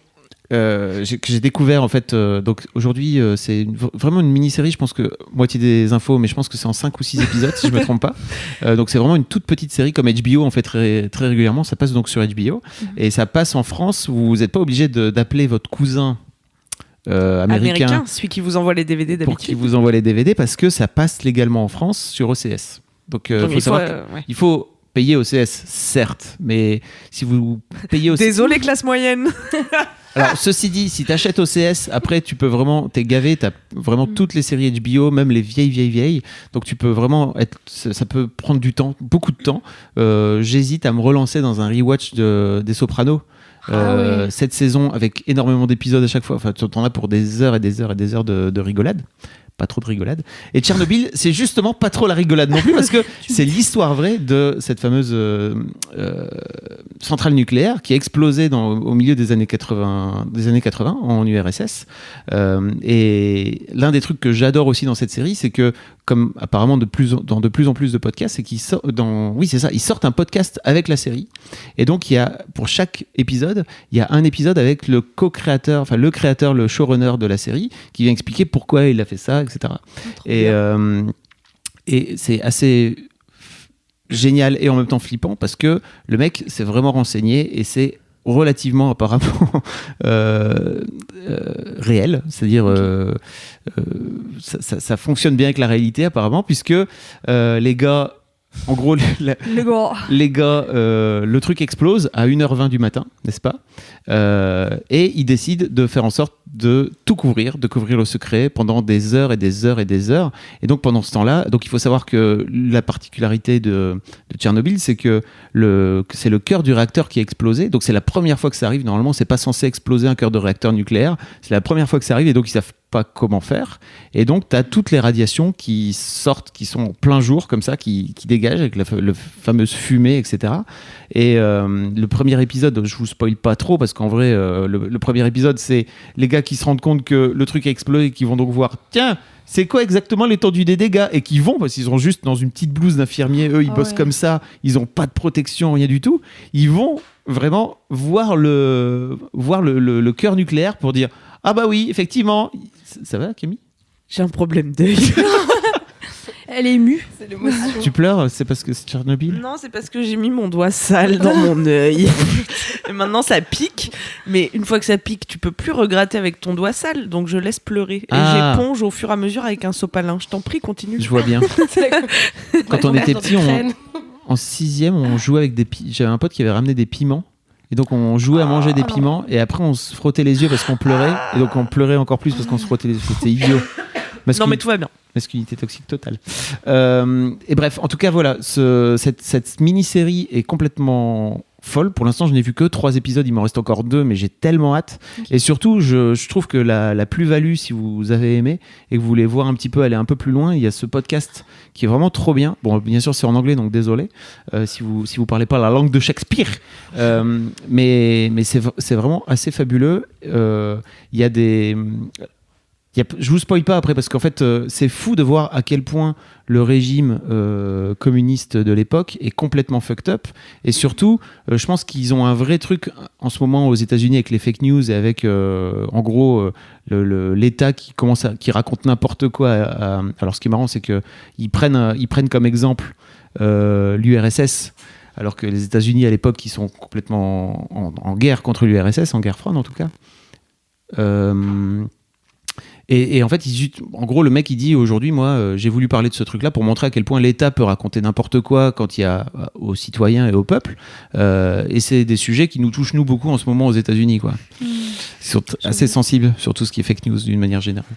que j'ai découvert, en fait, donc aujourd'hui, c'est vraiment une mini-série, je pense que moitié des infos, mais je pense que c'est en 5 ou 6 épisodes, si je me trompe pas. Donc c'est vraiment une toute petite série, comme HBO, en fait, très, très régulièrement, ça passe donc sur HBO, et ça passe en France, vous n'êtes pas obligé d'appeler votre cousin américain celui qui vous envoie les DVD pour qu'il d'habitude. vous envoie les DVD, parce que ça passe légalement en France sur OCS. Donc Donc, faut savoir il faut payer OCS, certes, mais si vous payez OCS... Désolé, classe moyenne. Alors, ceci dit, si t'achètes OCS, après, tu peux vraiment... T'es gavé, t'as vraiment toutes les séries HBO, même les vieilles. Donc, tu peux vraiment être... Ça peut prendre du temps, beaucoup de temps. J'hésite à me relancer dans un rewatch des Sopranos. Ouais. Cette saison, avec énormément d'épisodes à chaque fois. Enfin, t'en as pour des heures et des heures et des heures de rigolade. Pas trop de rigolade. Et Tchernobyl, c'est justement pas trop la rigolade non plus, parce que c'est l'histoire vraie de cette fameuse centrale nucléaire qui a explosé au milieu des années 80 en URSS. Et l'un des trucs que j'adore aussi dans cette série, c'est que, comme apparemment dans de plus en plus de podcasts, c'est qu'ils ils sortent un podcast avec la série. Et donc, pour chaque épisode, il y a un épisode avec le co-créateur, enfin le créateur, le showrunner de la série, qui vient expliquer pourquoi il a fait ça, etc. Et c'est assez génial et en même temps flippant, parce que le mec s'est vraiment renseigné et c'est relativement apparemment réel, c'est-à-dire ça fonctionne bien avec la réalité apparemment, puisque les gars, en gros, les gars, le truc explose à 1h20 du matin, n'est-ce pas ? Et ils décident de faire en sorte de tout couvrir, de couvrir le secret pendant des heures et des heures et des heures. Et donc pendant ce temps-là, donc il faut savoir que la particularité de Tchernobyl, c'est que c'est le cœur du réacteur qui a explosé. Donc c'est la première fois que ça arrive. Normalement, c'est pas censé exploser un cœur de réacteur nucléaire. C'est la première fois que ça arrive, et donc ils savent pas comment faire. Et donc tu as toutes les radiations qui sortent, qui sont en plein jour comme ça, qui dégagent avec la fameuse fumée, etc. Et le premier épisode, je vous spoil pas trop, parce qu'en vrai, le premier épisode, c'est les gars qui se rendent compte que le truc a explosé et qui vont donc voir, tiens, c'est quoi exactement l'étendue des dégâts, et qui vont, parce qu'ils sont juste dans une petite blouse d'infirmier, eux ils bossent comme ça, ils ont pas de protection, rien du tout, ils vont vraiment voir le cœur nucléaire pour dire, ah bah oui, effectivement. Ça va, Camille ? J'ai un problème d'œil. Elle est émue. C'est l'émotion. Tu pleures ? C'est parce que c'est Tchernobyl ? Non, c'est parce que j'ai mis mon doigt sale dans mon œil. Et maintenant, ça pique. Mais une fois que ça pique, tu peux plus regratter avec ton doigt sale. Donc, je laisse pleurer. Et j'éponge au fur et à mesure avec un sopalin. Je t'en prie, continue. Je vois bien. Quand on était petit, en 6e, on jouait avec des J'avais un pote qui avait ramené des piments. Et donc on jouait à manger des piments, et après on se frottait les yeux parce qu'on pleurait, et donc on pleurait encore plus parce qu'on se frottait les yeux. C'était idiot. Non, mais tout va bien. Masculinité toxique totale. Et bref, en tout cas, voilà, cette mini-série est complètement folle. Pour l'instant, je n'ai vu que 3 épisodes, il m'en reste encore 2, mais j'ai tellement hâte. Okay. Et surtout, je trouve que la plus-value, si vous avez aimé et que vous voulez voir un petit peu, aller un peu plus loin, il y a ce podcast qui est vraiment trop bien. Bon, bien sûr, c'est en anglais, donc désolé si vous parlez pas la langue de Shakespeare. Mais c'est vraiment assez fabuleux. Il y a des... Je vous spoil pas après, parce qu'en fait c'est fou de voir à quel point le régime communiste de l'époque est complètement fucked up, et surtout je pense qu'ils ont un vrai truc en ce moment aux États-Unis avec les fake news et avec en gros l'État qui raconte n'importe quoi. Alors ce qui est marrant, c'est que ils prennent comme exemple l'URSS, alors que les États-Unis à l'époque, ils sont complètement en guerre contre l'URSS, en guerre froide en tout cas. Et en fait, en gros, le mec, il dit aujourd'hui, moi, j'ai voulu parler de ce truc-là pour montrer à quel point l'État peut raconter n'importe quoi quand il y a aux citoyens et au peuple. Et c'est des sujets qui nous touchent, nous, beaucoup en ce moment aux États-Unis, quoi. Ils sont assez sensibles sur tout ce qui est fake news d'une manière générale.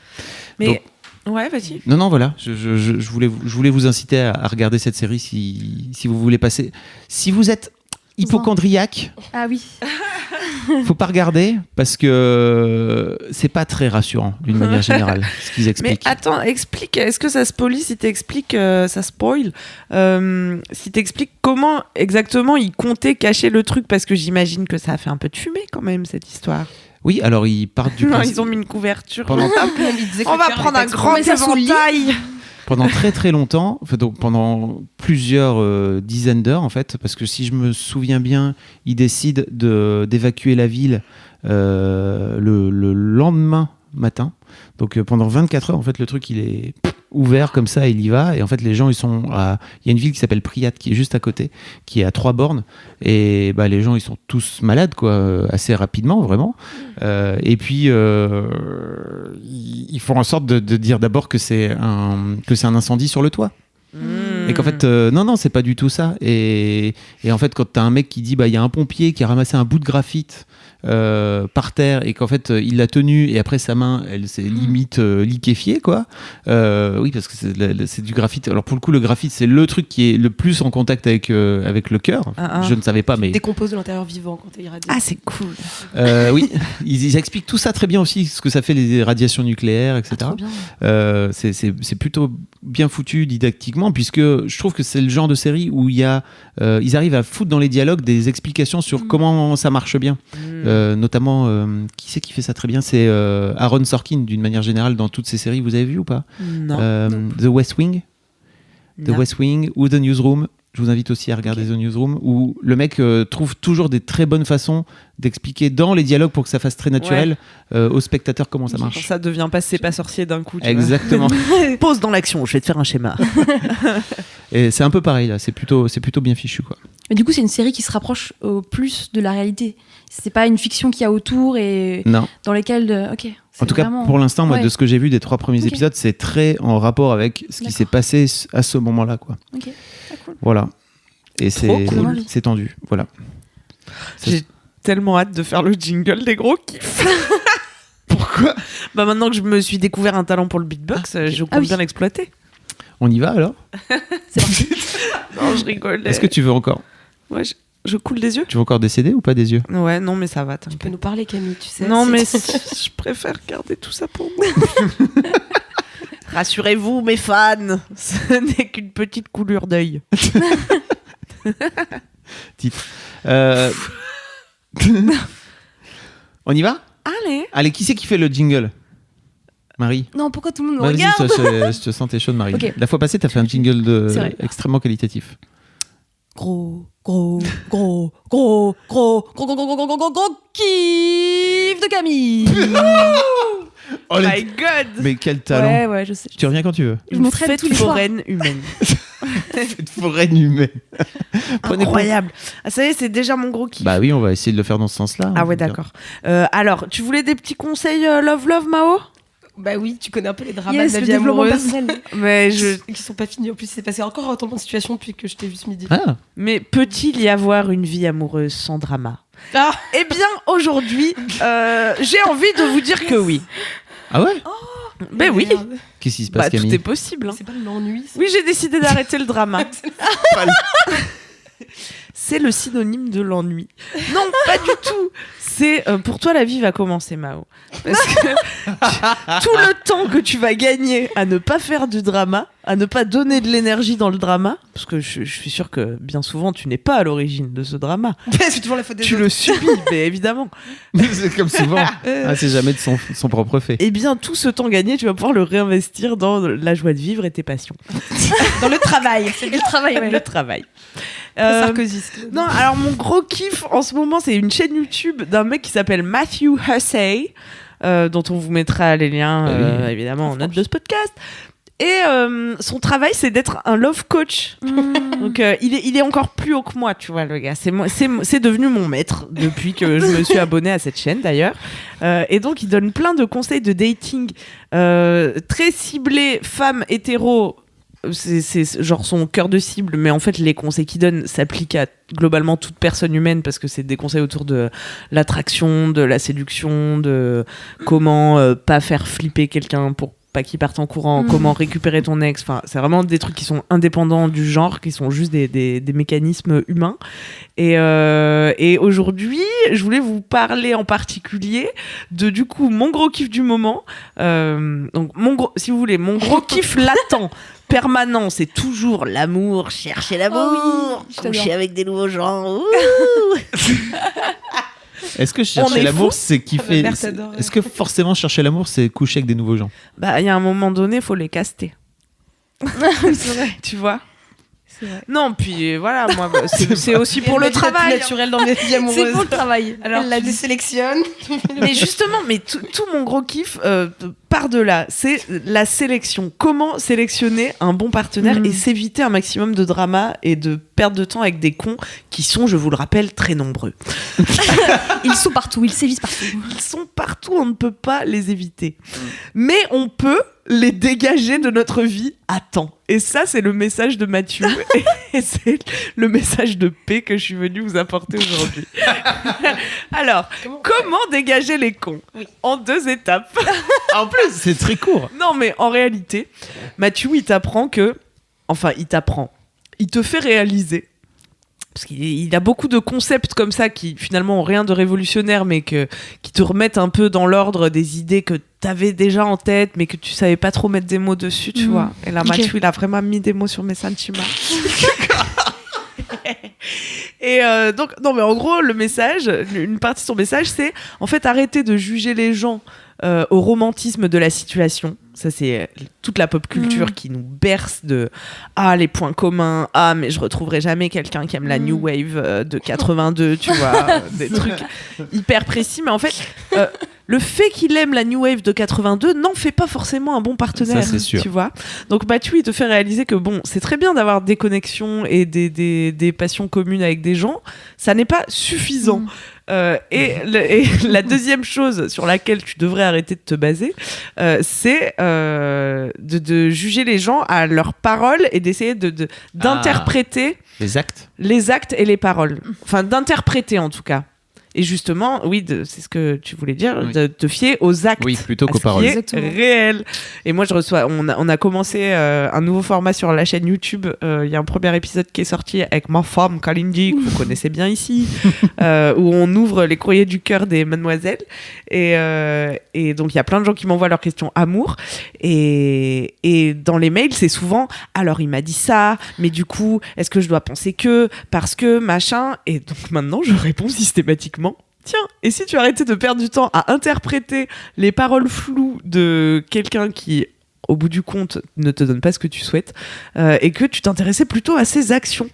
Mais Donc, ouais, vas-y. non, voilà. Je voulais vous inciter à regarder cette série si vous voulez passer. Si vous êtes hypocondriaque, Ah oui. faut pas regarder parce que c'est pas très rassurant d'une manière générale ce qu'ils Mais expliquent. attends, explique. Est-ce que ça spoilie si t'expliques, ça spoil si t'expliques comment exactement ils comptaient cacher le truc, parce que j'imagine que ça a fait un peu de fumée quand même cette histoire. Oui, alors ils partent du Non, principe- ils ont mis une couverture. Pendant- On va prendre un grand met ça sous le lit. éventail. pendant très très longtemps, enfin, donc pendant plusieurs dizaines d'heures en fait, parce que si je me souviens bien, ils décident d'évacuer la ville le lendemain matin. Donc pendant 24 heures, en fait, le truc il est ouvert comme ça, il y va, et en fait les gens ils sont il y a une ville qui s'appelle Pripyat qui est juste à côté, qui est à 3 bornes, et bah les gens ils sont tous malades quoi, assez rapidement vraiment. Et puis ils font en sorte de dire d'abord que c'est un incendie sur le toit. Et qu'en fait, non, c'est pas du tout ça. Et en fait, quand t'as un mec qui dit, bah, il y a un pompier qui a ramassé un bout de graphite par terre, et qu'en fait, il l'a tenu, et après sa main, elle s'est limite liquéfiée, quoi. Oui, parce que c'est du graphite. Alors pour le coup, le graphite, c'est le truc qui est le plus en contact avec le cœur. Je ne savais pas, mais Décompose de l'intérieur vivant quand t'es irradié. Ah, c'est cool. oui, ils expliquent tout ça très bien aussi, ce que ça fait les radiations nucléaires, etc. Trop bien. C'est plutôt bien foutu didactiquement, puisque je trouve que c'est le genre de série où ils arrivent à foutre dans les dialogues des explications sur comment ça marche bien. Notamment, qui c'est qui fait ça très bien? C'est Aaron Sorkin, d'une manière générale, dans toutes ces séries. Vous avez vu ou pas? Non. The West Wing, Non. West Wing ou The Newsroom. Je vous invite aussi à regarder The Newsroom, où le mec trouve toujours des très bonnes façons d'expliquer dans les dialogues pour que ça fasse très naturel aux spectateurs comment ça Quand marche. ça devient pas C'est pas sorcier d'un coup. tu vois. Exactement. Pause dans l'action, je vais te faire un schéma. Et c'est un peu pareil là, c'est plutôt bien fichu quoi. Mais du coup, c'est une série qui se rapproche au plus de la réalité. C'est pas une fiction qu'il y a autour et Non. dans lesquelles. Ok. En tout cas, vraiment- pour l'instant, moi, Ouais. de ce que j'ai vu des 3 premiers Ok. épisodes, c'est très en rapport avec ce qui D'accord. s'est passé à ce moment-là, quoi. Ok. Ah, cool. Voilà. Et Trop cool. c'est tendu. Voilà. J'ai tellement hâte de faire le jingle des gros kiffs. Pourquoi? Bah maintenant que je me suis découvert un talent pour le beatbox, je compte Ah oui. bien l'exploiter. On y va alors? C'est parti. Non, je rigole. Est-ce que tu veux encore? Ouais, je coule des yeux. Tu veux encore des CD ou pas des yeux? Ouais, non, mais ça va, Tu peux t'inquiète. nous parler, Camille, tu sais. Non, mais je préfère garder tout ça pour moi. Rassurez-vous, mes fans, ce n'est qu'une petite coulure d'œil. Titre. On y va? Allez. Allez, qui c'est qui fait le jingle? Marie? Non, pourquoi tout le monde me Vas-y, regarde? je te sens t'es chaude, Marie. Ok. La fois passée, t'as fait un jingle C'est vrai. extrêmement qualitatif. Gros kiff de Camille. Oh, My God. Mais quel talent! Ouais, je sais. Tu reviens quand tu veux. Je m'entraîne tous les soirs. foraine humaine. Cette forêt humaine. Prenez Incroyable. Ah, ça y est, c'est déjà mon gros kiff. Bah oui, on va essayer de le faire dans ce sens-là. Ah ouais, d'accord. Alors, tu voulais des petits conseils Love Mao? Bah oui, tu connais un peu les dramas Yes, de la le vie développement amoureuse. personnel. Mais Qui sont pas finis. En plus, c'est passé encore un tournant de situation depuis que je t'ai vu ce midi. Ah, Mais peut-il y avoir une vie amoureuse sans drama? Ah, Eh bien, aujourd'hui, j'ai envie de vous dire que oui. ah ouais? Ben oui. merde. Qu'est-ce qui se passe, Bah, tout Camille? est possible. hein. C'est pas l'ennui. ça. Oui, j'ai décidé d'arrêter le drama. C'est le synonyme de l'ennui. Non, pas du tout. C'est pour toi la vie va commencer, Mao. Parce que tout le temps que tu vas gagner à ne pas faire du drama, à ne pas donner de l'énergie dans le drama, parce que je suis sûre que bien souvent tu n'es pas à l'origine de ce drama. C'est toujours la faute des Tu autres. le subis, mais évidemment. C'est comme souvent. Ah, c'est jamais de son propre fait. Eh bien, tout ce temps gagné, tu vas pouvoir le réinvestir dans la joie de vivre et tes passions. Dans le travail. C'est le travail, ouais. Le travail. Sarkozy. Non, alors mon gros kiff en ce moment, c'est une chaîne YouTube d'un mec qui s'appelle Matthew Hussey, dont on vous mettra les liens Ah oui. évidemment en note de ce podcast. Et son travail, c'est d'être un love coach. Donc, il est encore plus haut que moi, tu vois, le gars. C'est devenu mon maître depuis que je me suis abonnée à cette chaîne, d'ailleurs. Et donc, il donne plein de conseils de dating très ciblés, femmes hétéros. C'est genre son cœur de cible, mais en fait, les conseils qu'il donne s'appliquent à globalement toute personne humaine parce que c'est des conseils autour de l'attraction, de la séduction, de comment pas faire flipper quelqu'un pour pas qu'il parte en courant, comment récupérer ton ex. Enfin, c'est vraiment des trucs qui sont indépendants du genre, qui sont juste des mécanismes humains. Et aujourd'hui, je voulais vous parler en particulier de, du coup, mon gros kiff du moment. Donc, si vous voulez, mon gros kiff latent, permanent, c'est toujours l'amour, chercher l'amour, coucher avec des nouveaux gens. Est-ce que chercher l'amour, c'est kiffer? Est-ce que forcément chercher l'amour, c'est coucher avec des nouveaux gens? Bah, il y a un moment donné, il faut les caster. C'est vrai. Tu vois? C'est vrai. Non, puis voilà, moi, c'est aussi pour le travail. Naturel dans mes vies amoureuses. C'est pour le travail. Alors, elle la désélectionne. Mais justement, tout mon gros kiff part de là. C'est la sélection. Comment sélectionner un bon partenaire et s'éviter un maximum de drama et de perte de temps avec des cons qui sont, je vous le rappelle, très nombreux. Ils sont partout, ils sévissent partout. Ils sont partout, on ne peut pas les éviter. Mais on peut les dégager de notre vie à temps. Et ça, c'est le message de Mathieu. Et c'est le message de paix que je suis venue vous apporter aujourd'hui. Alors, comment dégager les cons? En 2 étapes. En plus, c'est très court. Non, mais en réalité, Mathieu, il t'apprend que... Enfin, il t'apprend. Il te fait réaliser... Parce qu'il a beaucoup de concepts comme ça qui finalement ont rien de révolutionnaire, mais qui te remettent un peu dans l'ordre des idées que t'avais déjà en tête, mais que tu savais pas trop mettre des mots dessus, tu vois. Et là, Mathieu, il a vraiment mis des mots sur mes sentiments. Et donc, non, mais en gros, le message, une partie de son message, c'est en fait arrêter de juger les gens au romantisme de la situation. Ça, c'est toute la pop culture qui nous berce de les points communs, mais je retrouverai jamais quelqu'un qui aime la New Wave de 82, tu vois, des trucs hyper précis. Mais en fait, le fait qu'il aime la New Wave de 82 n'en fait pas forcément un bon partenaire, ça, c'est sûr. tu vois. Donc Mathieu, il te fait réaliser que bon, c'est très bien d'avoir des connexions et des passions communes avec des gens, ça n'est pas suffisant. Et la deuxième chose sur laquelle tu devrais arrêter de te baser, c'est de juger les gens à leurs paroles et d'essayer d'interpréter les actes et les paroles. Enfin, d'interpréter en tout cas. Et justement, oui, c'est ce que tu voulais dire, de te fier aux actes. Oui, plutôt qu'aux paroles. Exactement. Réel. Et moi, on a commencé un nouveau format sur la chaîne YouTube. Il y a un premier épisode qui est sorti avec ma femme, Kalindi, que vous connaissez bien ici, où on ouvre les courriers du cœur des mademoiselles. Et donc, il y a plein de gens qui m'envoient leurs questions amour. Et dans les mails, c'est souvent, alors il m'a dit ça, mais du coup, est-ce que je dois penser parce que, machin. Et donc maintenant, je réponds systématiquement, tiens, et si tu arrêtais de perdre du temps à interpréter les paroles floues de quelqu'un qui, au bout du compte, ne te donne pas ce que tu souhaites, et que tu t'intéressais plutôt à ses actions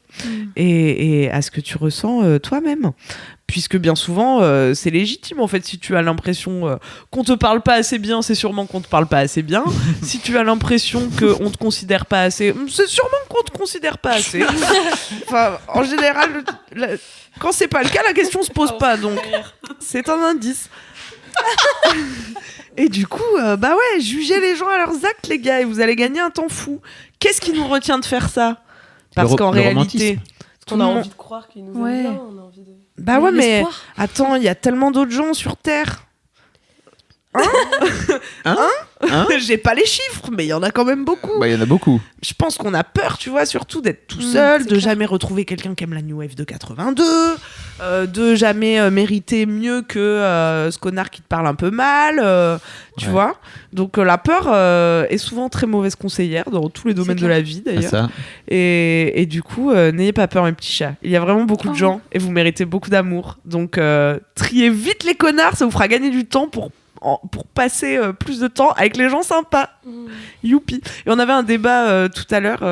et à ce que tu ressens toi-même. Puisque bien souvent, c'est légitime en fait. Si tu as l'impression qu'on te parle pas assez bien, c'est sûrement qu'on te parle pas assez bien. Si tu as l'impression qu'on te considère pas assez, c'est sûrement qu'on te considère pas assez. Enfin, en général, quand c'est pas le cas, la question se pose pas. Donc, c'est un indice. Et du coup, jugez les gens à leurs actes, les gars, et vous allez gagner un temps fou. Qu'est-ce qui nous retient de faire ça? Parce qu'en réalité, on a envie de croire qu'il nous aime bien, on a envie de... Bah ouais, mais attends, il y a tellement d'autres gens sur Terre. J'ai pas les chiffres, mais il y en a quand même beaucoup. Bah, il y en a beaucoup. Je pense qu'on a peur, tu vois, surtout d'être tout seul, de jamais retrouver quelqu'un qui aime la New Wave de 82, de jamais mériter mieux que ce connard qui te parle un peu mal, tu vois. Donc la peur est souvent très mauvaise conseillère dans tous les domaines de la vie, d'ailleurs. Et du coup, n'ayez pas peur, mes petits chats. Il y a vraiment beaucoup de gens et vous méritez beaucoup d'amour. Donc triez vite les connards, ça vous fera gagner du temps pour passer plus de temps avec les gens sympas. Youpi. Et on avait un débat tout à l'heure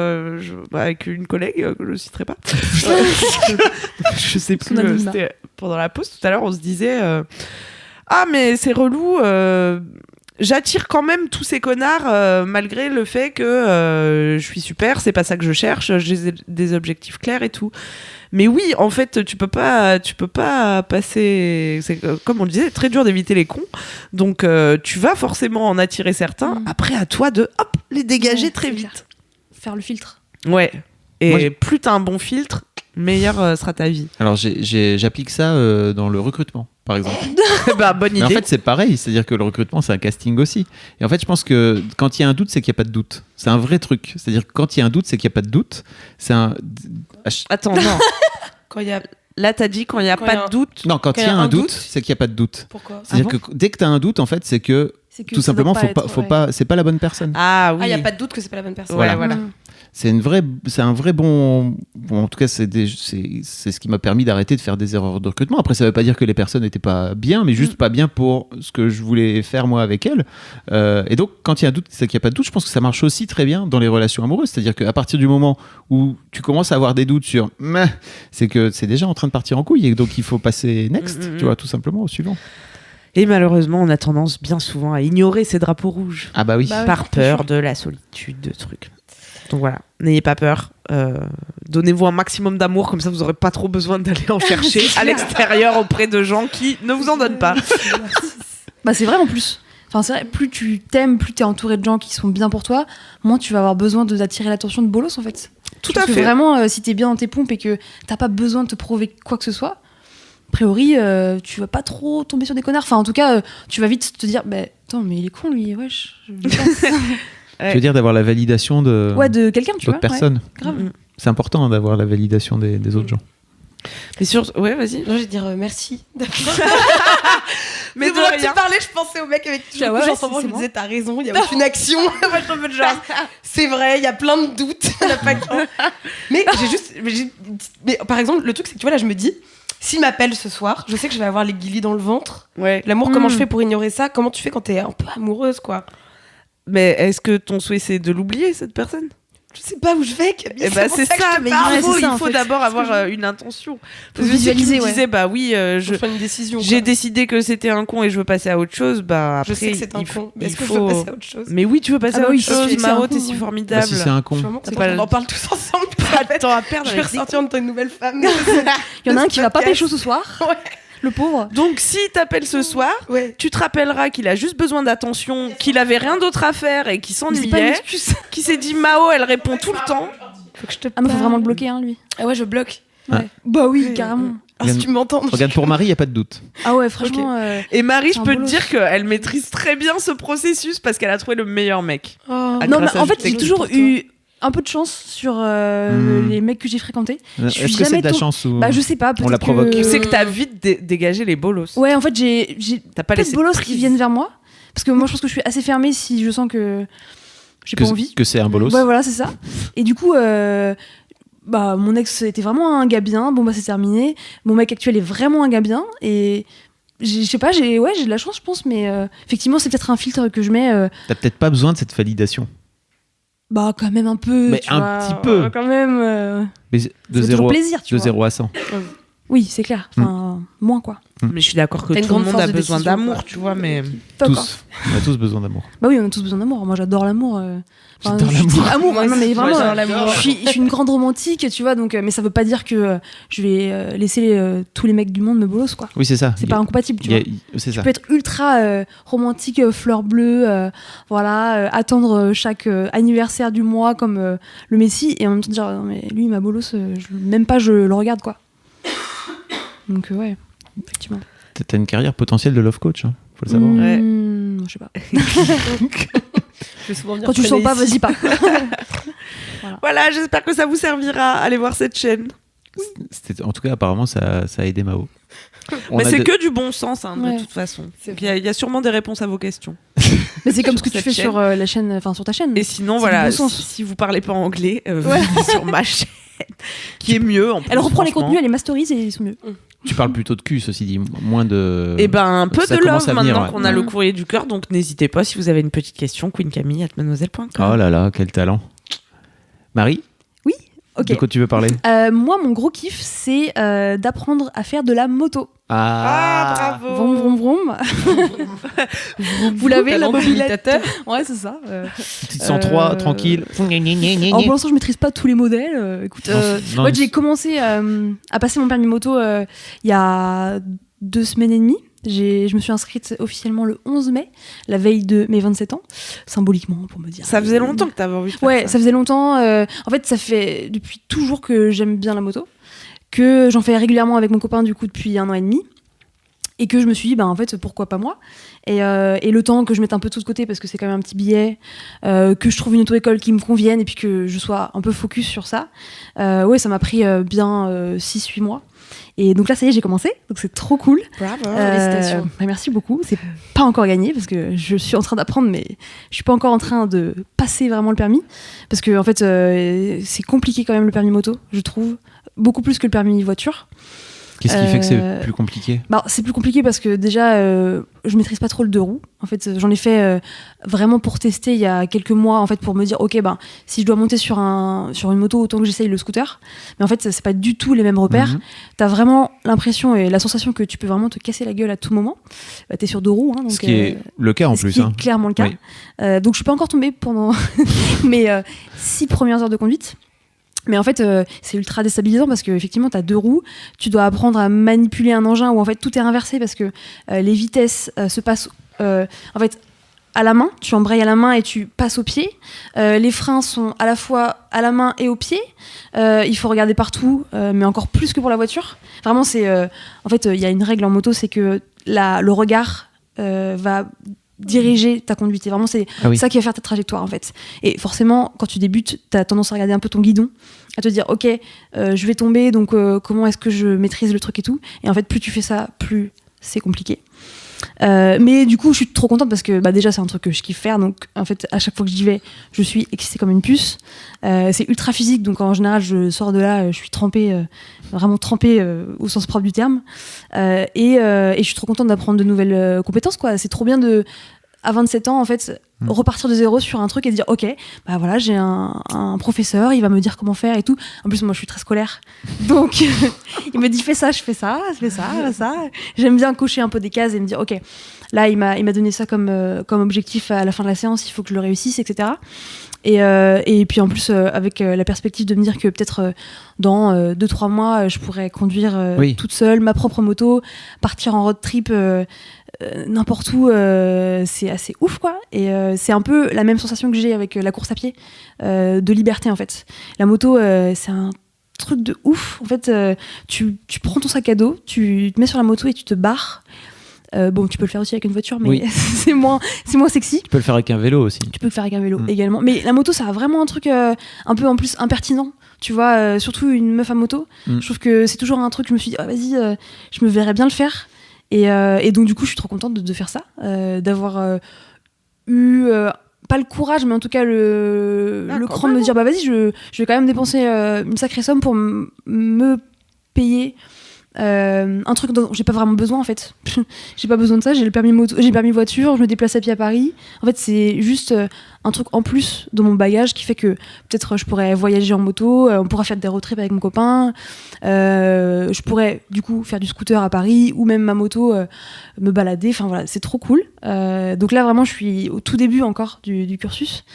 avec une collègue que je ne citerai pas. Je sais plus, c'était pendant la pause tout à l'heure, on se disait mais c'est relou j'attire quand même tous ces connards malgré le fait que je suis super, c'est pas ça que je cherche, j'ai des objectifs clairs et tout. Mais oui, en fait, tu peux pas passer. C'est comme on le disait, très dur d'éviter les cons. Donc, tu vas forcément en attirer certains. Après, à toi de les dégager très c'est vite. clair. Faire le filtre. Ouais. Et Moi, plus t'as un bon filtre, meilleure sera ta vie. Alors j'applique ça dans le recrutement, par exemple. Bah, bonne Mais idée. en fait, c'est pareil, c'est-à-dire que le recrutement, c'est un casting aussi. Et en fait, je pense que quand il y a un doute, c'est qu'il n'y a pas de doute. C'est un vrai truc. C'est-à-dire que quand il y a un doute, c'est qu'il n'y a pas de doute. C'est un. Attends, non. Quand il y a. Là, t'as dit quand il n'y a Quand pas il y a de doute. Non, quand il y a un doute, c'est qu'il n'y a pas de doute. Pourquoi C'est-à-dire que dès que tu as un doute, en fait, c'est que C'est que tout ça doit simplement, c'est pas la bonne personne. Ah oui. Ah, il n'y a pas de doute que c'est pas la bonne personne. Ouais, Voilà. voilà. C'est un vrai bon. En tout cas, c'est ce qui m'a permis d'arrêter de faire des erreurs de recrutement. Après, ça veut pas dire que les personnes n'étaient pas bien, mais juste pas bien pour ce que je voulais faire moi avec elles. Et donc, quand il y a un doute, c'est qu'il n'y a pas de doute. Je pense que ça marche aussi très bien dans les relations amoureuses. C'est-à-dire qu'à partir du moment où tu commences à avoir des doutes sur, c'est que c'est déjà en train de partir en couille, et donc il faut passer next, tu vois, tout simplement au suivant. Et malheureusement, on a tendance bien souvent à ignorer ces drapeaux rouges. Ah bah oui. Bah oui. Par peur de la solitude, de trucs. Donc voilà, n'ayez pas peur. Donnez-vous un maximum d'amour, comme ça vous n'aurez pas trop besoin d'aller en chercher à l'extérieur auprès de gens qui ne vous en donnent pas. Bah c'est vrai en plus. Enfin c'est vrai, plus tu t'aimes, plus t'es entouré de gens qui sont bien pour toi, moins tu vas avoir besoin d'attirer l'attention de bolos en fait. Tout Je à pense que fait. vraiment, si t'es bien dans tes pompes et que t'as pas besoin de te prouver quoi que ce soit, a priori, tu vas pas trop tomber sur des connards. Enfin en tout cas, tu vas vite te dire, bah attends mais il est con lui, wesh. Je pense. Tu veux dire d'avoir la validation de Ouais, de quelqu'un, tu vois. d'autres personnes. Ouais, grave. C'est important d'avoir la validation des autres gens. Mais ouais, vas-y. Non, je vais dire merci. Mais Mais de pendant que rien. tu parlais, je pensais au mec avec qui je Ah ouais, couche en ouais, ce moment, je c'est me bon. disais, t'as raison, il y a aucune action. Moi, je suis un peu de genre, c'est vrai, il y a plein de doutes, il n'y en a pas qu'un. Mais mais par exemple, le truc, c'est que tu vois, là, je me dis, s'il m'appelle ce soir, je sais que je vais avoir les guilis dans le ventre. Ouais. L'amour, comment je fais pour ignorer ça? Comment tu fais quand t'es un peu amoureuse, quoi? Mais est-ce que ton souhait c'est de l'oublier, cette personne? Je sais pas où je vais, Camille. Eh ben, pour c'est que je ça, te mais parle. Ouais, c'est ça, il en faut fait. d'abord Parce que avoir une intention. Faut Parce que si tu visualiser, me ouais. disais, bah oui, Je prends une décision. j'ai quoi. décidé que c'était un con et je veux passer à autre chose, bah après, Je sais que c'est un il faut- con, mais il est-ce que je faut- veux passer à autre chose? Mais oui, tu veux passer Ah bah à autre oui, si tu chose, sais que c'est un Maro, con, t'es si ouais. formidable. Bah, si c'est un Je con. suis vraiment T'as contente pas qu'on le- en parle tous ensemble. Pas de temps à perdre Je vais avec des- ressortir de une nouvelle femme. Il y en a un qui va pas Podcast. pécho ce soir. Ouais. Le pauvre. Donc, s'il t'appelle ce soir, Ouais. tu te rappelleras qu'il a juste besoin d'attention, qu'il avait rien d'autre à faire et qu'il Mais c'est pas une s'ennuyait, excuse. qui s'est dit Mao, elle répond tout le temps. Faut que je te Ah mais faut parle. vraiment le bloquer hein lui. Ah ouais, je bloque. Bah oui, Ouais. carrément. Ah, si tu m'entends. Regarde, pour Marie, il n'y a pas de doute. Ah ouais, franchement. Et Marie, C'est je un peux te bolos. dire qu'elle maîtrise très bien ce processus parce qu'elle a trouvé le meilleur mec. Oh. Ah, Non, grâce mais à en fait, Jules j'ai Taylor toujours pour toi. eu un peu de chance sur les mecs que j'ai fréquentés. Est-ce suis que c'est jamais de la tom- chance ou Bah je sais pas, peut-être la provoque. que- Tu sais que t'as vite dégagé les bolos. Ouais, en fait, j'ai T'as pas peu laissé de bolos prise. qui viennent vers moi. Parce que moi, je pense que je suis assez fermée si je sens que j'ai pas envie. que c'est un bolos. Ouais, voilà, c'est ça. Et du coup, bah, mon ex était vraiment un gars bien. Bon, bah, c'est terminé. Mon mec actuel est vraiment un gars bien. Et je sais pas, j'ai de la chance, je pense. Mais effectivement, c'est peut-être un filtre que je mets. T'as peut-être pas besoin de cette validation. Bah, quand même un peu. Mais tu un vois, petit peu. Quand même. Mais Ça de fait 0 toujours plaisir, tu de vois. 0 à 100. Oui, c'est clair. Enfin, moins, quoi. Mais je suis d'accord que T'as une tout le grande monde a force de besoin décision, d'amour, quoi. tu vois, mais. Pas encore. Tous. On a tous besoin d'amour. Bah oui, on a tous besoin d'amour. Moi, j'adore l'amour. J'adore je dis l'amour. amour, Moi non, mais aussi, vraiment, j'adore l'amour. je suis une grande romantique, tu vois, donc, mais ça veut pas dire que je vais laisser tous les mecs du monde me bolos, quoi. Oui, c'est ça. C'est pas incompatible, tu Il y a- vois. C'est Tu ça. peux être ultra romantique, fleur bleue, voilà, attendre chaque anniversaire du mois comme le Messi, et en même temps dire, non, mais lui, il m'a bolos, même pas je le regarde, quoi. Donc, ouais, effectivement. T'as une carrière potentielle de love coach, hein, faut le savoir. Ouais. Je sais pas. Je vais souvent venir Quand tu le sens traîner pas, ici. vas-y pas. Voilà, j'espère que ça vous servira. Allez voir cette chaîne. En tout cas, apparemment, ça a aidé Mao. On Mais a c'est de- que du bon sens, hein, Ouais. de toute façon. C'est Puis il y a sûrement des réponses à vos questions. Mais c'est comme ce que Sur tu fais cette sur la chaîne, enfin sur ta chaîne. Et sinon, C'est voilà, du bon sens. si vous parlez pas anglais, venez sur ma chaîne, qui est mieux. En plus, Elle reprend les franchement. contenus, elle les masterise et ils sont mieux. Tu parles plutôt de cul, ceci dit, moins de. Et ben un peu Ça de commence love à venir, maintenant ouais. qu'on a le courrier du cœur, donc n'hésitez pas si vous avez une petite question, queencamille@mademoiselle.com. Oh là là, quel talent. Marie, Ok. de quoi tu veux parler? Moi, mon gros kiff, c'est d'apprendre à faire de la moto. Ah, bravo. Vroom, vroom, vroom. Vous l'avez, la mobilette. Ouais, c'est ça. Petite 103, tranquille. Alors pour l'instant, je maîtrise pas tous les modèles. Écoute, Non, j'ai commencé à passer mon permis moto il y a 2 semaines et demie. Je me suis inscrite officiellement le 11 mai, la veille de mes 27 ans, symboliquement pour me dire. Ça faisait longtemps que t'avais envie de faire Ouais, ça. ça faisait longtemps. En fait, ça fait depuis toujours que j'aime bien la moto, que j'en fais régulièrement avec mon copain du coup depuis 1 an et demi. Et que je me suis dit, en fait, pourquoi pas moi et le temps que je mette un peu tout de côté, parce que c'est quand même un petit billet, que je trouve une auto-école qui me convienne, et puis que je sois un peu focus sur ça. Ouais, ça m'a pris bien 6-8 mois. Et donc là, ça y est, j'ai commencé, donc c'est trop cool. Bravo. Félicitations. Merci beaucoup. C'est pas encore gagné, parce que je suis en train d'apprendre, mais je suis pas encore en train de passer vraiment le permis. Parce que, en fait, c'est compliqué quand même le permis moto, je trouve. Beaucoup plus que le permis voiture. Qu'est-ce qui fait que c'est plus compliqué ? C'est plus compliqué parce que déjà, je maîtrise pas trop le 2 roues. En fait, j'en ai fait vraiment pour tester il y a quelques mois, en fait, pour me dire, ok, si je dois monter sur une moto, autant que j'essaye le scooter. Mais en fait, c'est pas du tout les mêmes repères. T'as vraiment l'impression et la sensation que tu peux vraiment te casser la gueule à tout moment. T'es sur 2 roues. Hein, donc, ce qui est le cas en plus. Ce qui est clairement le cas. Oui. Donc, je suis pas encore tombée pendant mes 6 premières heures de conduite. Mais en fait, c'est ultra déstabilisant parce qu'effectivement, tu as 2 roues, tu dois apprendre à manipuler un engin où en fait tout est inversé parce que les vitesses se passent en fait à la main, tu embrayes à la main et tu passes au pied. Les freins sont à la fois à la main et au pied. Il faut regarder partout, mais encore plus que pour la voiture. Vraiment, c'est en fait, il y a une règle en moto, c'est que le regard va diriger ta conduite. Et vraiment, c'est ça qui va faire ta trajectoire, en fait. Et forcément, quand tu débutes, tu as tendance à regarder un peu ton guidon, à te dire, ok, je vais tomber, donc comment est-ce que je maîtrise le truc et tout. Et en fait, plus tu fais ça, plus c'est compliqué. Mais du coup, je suis trop contente parce que déjà, c'est un truc que je kiffe faire. Donc, en fait, à chaque fois que j'y vais, je suis excitée comme une puce. C'est ultra physique, donc en général, je sors de là, je suis trempée, vraiment trempée au sens propre du terme. Et je suis trop contente d'apprendre de nouvelles compétences, quoi. C'est trop bien à 27 ans, en fait, repartir de zéro sur un truc et dire, ok, voilà, j'ai un professeur, il va me dire comment faire et tout. En plus, moi, je suis très scolaire. Donc, il me dit, fais ça, je fais ça, fais ça, fais ça. J'aime bien cocher un peu des cases et me dire, ok, là, il m'a donné ça comme objectif à la fin de la séance, il faut que je le réussisse, etc. Et puis en plus, avec la perspective de me dire que peut-être dans 2-3 mois, je pourrais conduire toute seule ma propre moto, partir en road trip n'importe où, c'est assez ouf, quoi. Et c'est un peu la même sensation que j'ai avec la course à pied, de liberté, en fait. La moto, c'est un truc de ouf. En fait, tu prends ton sac à dos, tu te mets sur la moto et tu te barres. Tu peux le faire aussi avec une voiture, mais c'est moins sexy. Tu peux le faire avec un vélo aussi. Tu peux le faire avec un vélo également. Mais la moto, ça a vraiment un truc un peu en plus impertinent. Tu vois, surtout une meuf à moto. Je trouve que c'est toujours un truc, je me suis dit, vas-y, je me verrais bien le faire. Et donc, du coup, je suis trop contente de faire ça. D'avoir eu, pas le courage, mais en tout cas le cran de me dire, vas-y, je vais quand même dépenser une sacrée somme pour me payer un truc dont j'ai pas vraiment besoin, en fait. J'ai pas besoin de ça, j'ai le permis moto, j'ai le permis voiture, je me déplace à pied à Paris. En fait, c'est juste un truc en plus de mon bagage qui fait que peut-être je pourrais voyager en moto, on pourra faire des road trips avec mon copain, je pourrais du coup faire du scooter à Paris ou même ma moto, me balader. Enfin voilà, c'est trop cool. Donc là, vraiment, je suis au tout début encore du cursus.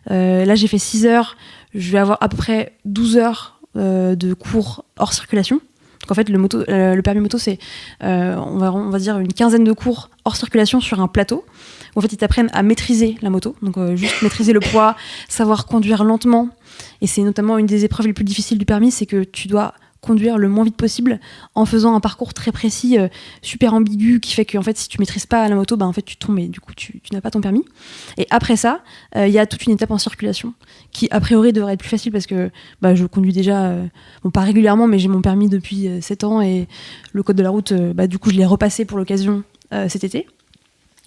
Là, j'ai fait 6 heures, je vais avoir à peu près 12 heures de cours hors circulation. Donc en fait, le permis moto, c'est, on va dire, une quinzaine de cours hors circulation sur un plateau. Où en fait, ils t'apprennent à maîtriser la moto. Donc juste maîtriser le poids, savoir conduire lentement. Et c'est notamment une des épreuves les plus difficiles du permis, c'est que tu dois conduire le moins vite possible en faisant un parcours très précis, super ambigu, qui fait que en fait, si tu maîtrises pas la moto, en fait, tu tombes et du coup, tu n'as pas ton permis. Et après ça, il y a toute une étape en circulation qui, a priori, devrait être plus facile parce que je conduis déjà, pas régulièrement, mais j'ai mon permis depuis 7 ans et le code de la route, du coup, je l'ai repassé pour l'occasion cet été.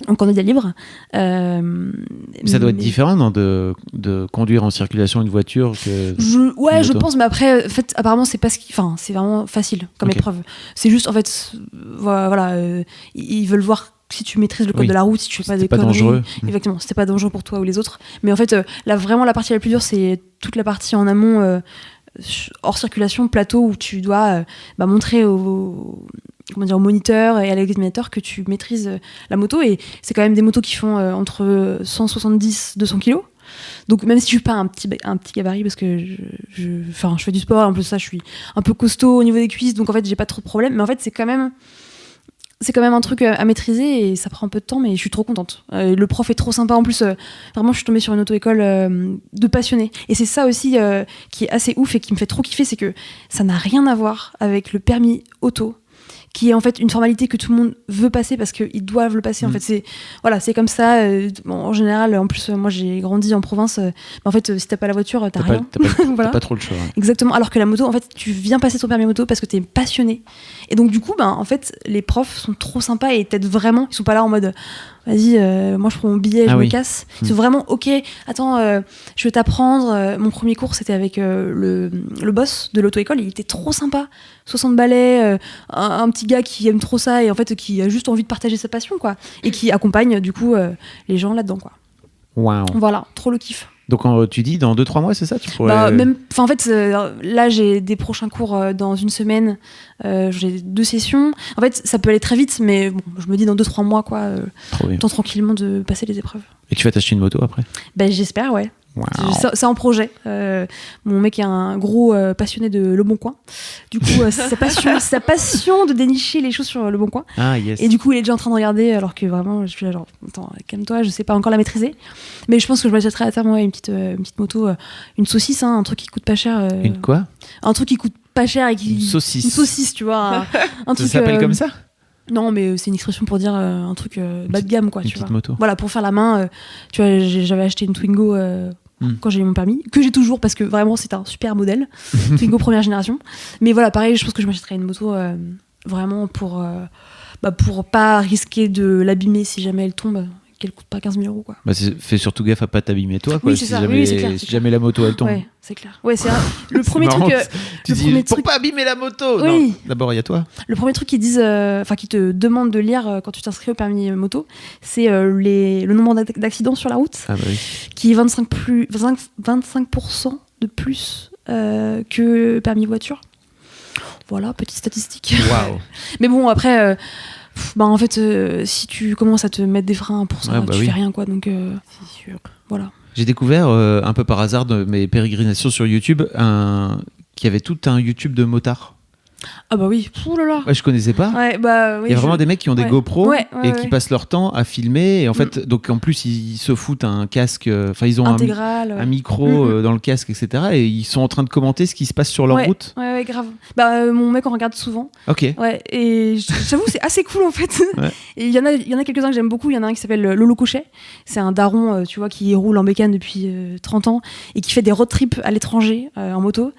En candidat libre. Ça doit être différent, non, de conduire en circulation une voiture que. Je pense, mais après, en fait, apparemment, c'est pas c'est vraiment facile comme épreuve. C'est juste, en fait, voilà, ils veulent voir si tu maîtrises le code de la route, si tu fais pas des conneries. Dangereux. Exactement, c'était pas dangereux pour toi ou les autres. Mais en fait, là, vraiment, la partie la plus dure, c'est toute la partie en amont. hors circulation, plateau, où tu dois montrer au moniteur et à l'examinateur que tu maîtrises la moto. Et c'est quand même des motos qui font entre 170-200 kilos. Donc même si je suis pas un petit gabarit, parce que je fais du sport, en plus ça je suis un peu costaud au niveau des cuisses, donc en fait j'ai pas trop de problèmes, mais en fait c'est quand même un truc à maîtriser et ça prend un peu de temps, mais je suis trop contente. Le prof est trop sympa en plus, vraiment je suis tombée sur une auto-école de passionnés, et c'est ça aussi qui est assez ouf et qui me fait trop kiffer, c'est que ça n'a rien à voir avec le permis auto, qui est en fait une formalité que tout le monde veut passer parce qu'ils doivent le passer. En fait, c'est comme ça. En général, en plus, moi j'ai grandi en province. En fait, si t'as pas la voiture, t'as rien. T'as pas trop le choix. Ouais. Exactement. Alors que la moto, en fait, tu viens passer ton permis moto parce que t'es passionné. Et donc du coup, en fait, les profs sont trop sympas et t'aident vraiment. Ils sont pas là en mode vas-y, moi je prends mon billet, je me casse. Ils sont vraiment ok. Attends, je vais t'apprendre. Mon premier cours, c'était avec le boss de l'auto-école. Il était trop sympa. 60 balais, un petit gars qui aime trop ça et en fait qui a juste envie de partager sa passion, quoi, et qui accompagne du coup les gens là-dedans, quoi. Waouh. Voilà, trop le kiff. Donc tu dis dans 2-3 mois, c'est ça, tu pourrais... En fait là j'ai des prochains cours dans une semaine, j'ai 2 sessions. En fait ça peut aller très vite, mais bon, je me dis dans 2-3 mois, quoi, temps tranquillement de passer les épreuves. Et tu vas t'acheter une moto après? J'espère, ouais. Wow. C'est en projet. Mon mec est un gros passionné de Le Bon Coin. Du coup, c'est sa passion de dénicher les choses sur Le Bon Coin. Ah, yes. Et du coup, il est déjà en train de regarder, alors que vraiment, je suis là genre, attends, calme-toi, je sais pas encore la maîtriser. Mais je pense que je m'achèterai à terme une petite moto, une saucisse, un truc qui coûte pas cher. Une quoi? Un truc qui coûte pas cher et qui... Une saucisse. Une saucisse, tu vois. Un truc, ça s'appelle comme ça? Non, mais c'est une expression pour dire un truc bas de gamme, quoi. Une tu petite vois. moto. Voilà, pour faire la main, tu vois, j'avais acheté une Twingo quand j'ai eu mon permis, que j'ai toujours parce que vraiment c'est un super modèle. Twingo première génération. Mais voilà, pareil, je pense que je m'achèterais une moto vraiment pour pas risquer de l'abîmer si jamais elle tombe, qu'elle coûte pas 15 000 €, quoi. Fais surtout gaffe à pas t'abîmer toi, quoi. Oui, c'est si ça. jamais, Oui, c'est clair, si jamais la moto elle tombe. Ouais, c'est clair. Ouais, c'est le C'est premier marrant, truc. tu dis pour pas abîmer la moto. Oui. Non, d'abord il y a toi. Le premier truc qu'ils disent, qui te demandent de lire quand tu t'inscris au permis moto, c'est le nombre d'accidents sur la route, qui est 25% de plus que permis voiture. Voilà, petite statistique. Waouh. Mais bon, après, en fait, si tu commences à te mettre des freins pour ça, tu fais rien, quoi. Donc, c'est sûr. Voilà. J'ai découvert un peu par hasard de mes pérégrinations sur YouTube qu'il y avait tout un YouTube de motards. Ah bah oui, ouh là là. Ouais, je connaissais pas. Ouais, bah, oui, il y a vraiment des mecs qui ont des GoPro et qui ouais. passent leur temps à filmer. Et en fait, donc en plus, ils se foutent un casque. Enfin, ils ont intégral, un micro dans le casque, etc. Et ils sont en train de commenter ce qui se passe sur leur route. Ouais, grave. Mon mec en regarde souvent. Ok. Ouais, et j'avoue, c'est assez cool en fait. Ouais. Et il y en a quelques-uns que j'aime beaucoup. Il y en a un qui s'appelle Lolo Cochet. C'est un daron, tu vois, qui roule en bécane depuis 30 ans et qui fait des road trips à l'étranger en moto.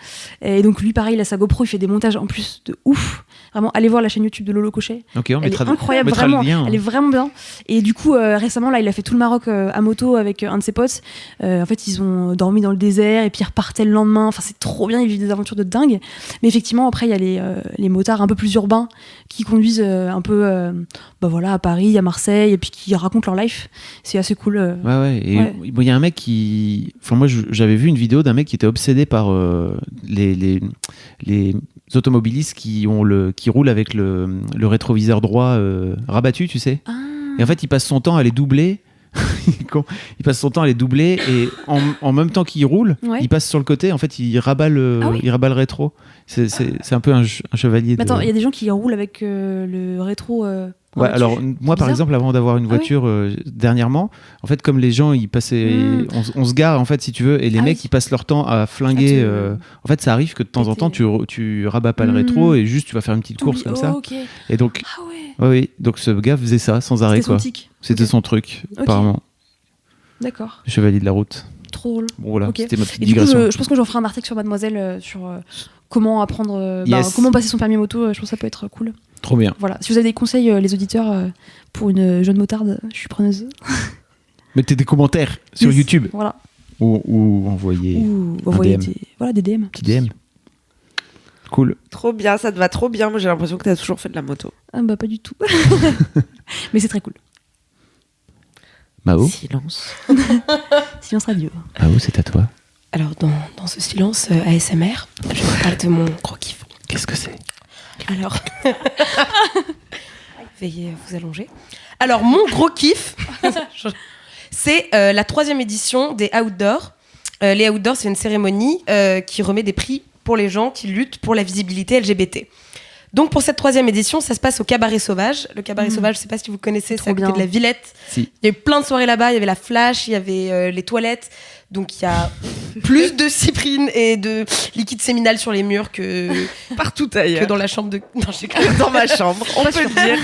Et donc lui, pareil, il a sa GoPro, il fait des montages en plus de ouf. Vraiment, allez voir la chaîne YouTube de Lolo Cochet. Okay, elle est incroyable, vraiment. Elle est vraiment bien. Et du coup, récemment, là, il a fait tout le Maroc à moto avec un de ses potes. En fait, ils ont dormi dans le désert et puis ils repartaient le lendemain. Enfin, c'est trop bien. Ils vivent des aventures de dingue. Mais effectivement, après, il y a les motards un peu plus urbains qui conduisent un peu, à Paris, à Marseille, et puis qui racontent leur life. C'est assez cool. Ouais. Et il y a un mec qui, enfin moi, j'avais vu une vidéo d'un mec qui était obsédé par les automobilistes qui roulent avec le rétroviseur droit rabattu, tu sais. Ah. Et en fait, il passe son temps à les doubler. Il passe son temps à les doubler et en même temps qu'il roule, il passe sur le côté. En fait, il rabat le rétro. C'est un peu un chevalier. Mais attends, il y a des gens qui roulent avec le rétro. Ouais, alors moi par exemple, avant d'avoir une voiture dernièrement, en fait, comme les gens ils passaient, on se gare en fait si tu veux, et les mecs ils passent leur temps à flinguer. En fait, ça arrive que de temps en temps tu rabats pas le rétro et juste tu vas faire une petite course comme ça. Okay. Et donc, donc ce gars faisait ça sans arrêt, quoi. C'était son truc, apparemment. D'accord. Le chevalier de la route. Trop drôle. Bon, voilà, c'était ma petite digression. Du coup, je pense que j'en ferai un article sur Mademoiselle sur comment apprendre, comment passer son permis moto. Je pense que ça peut être cool. Trop bien. Voilà. Si vous avez des conseils, les auditeurs, pour une jeune motarde, je suis preneuse. Mettez des commentaires sur YouTube. Voilà. Ou envoyez des DM. Petit DM. Cool. Trop bien, ça te va trop bien. Moi, j'ai l'impression que tu as toujours fait de la moto. Ah bah pas du tout. Mais c'est très cool. Mao. Silence. Silence radio. Mao, c'est à toi. Alors, dans ce silence ASMR, je vous parle de mon gros kiff. Qu'est-ce que c'est? Alors, veuillez vous allonger. Alors, mon gros kiff, c'est la 3e édition des Outdoors. Les Outdoors, c'est une cérémonie qui remet des prix pour les gens qui luttent pour la visibilité LGBT. Donc pour cette 3e édition, ça se passe au Cabaret Sauvage. Le Cabaret Sauvage, je ne sais pas si vous connaissez, c'est à côté de la Villette. Si. Il y a eu plein de soirées là-bas, il y avait la Flash, il y avait les toilettes. Donc il y a plus de cyprine et de liquide séminal sur les murs que Partout ailleurs. que dans la chambre de... Non, j'ai quand même Dans ma chambre, on peut le dire.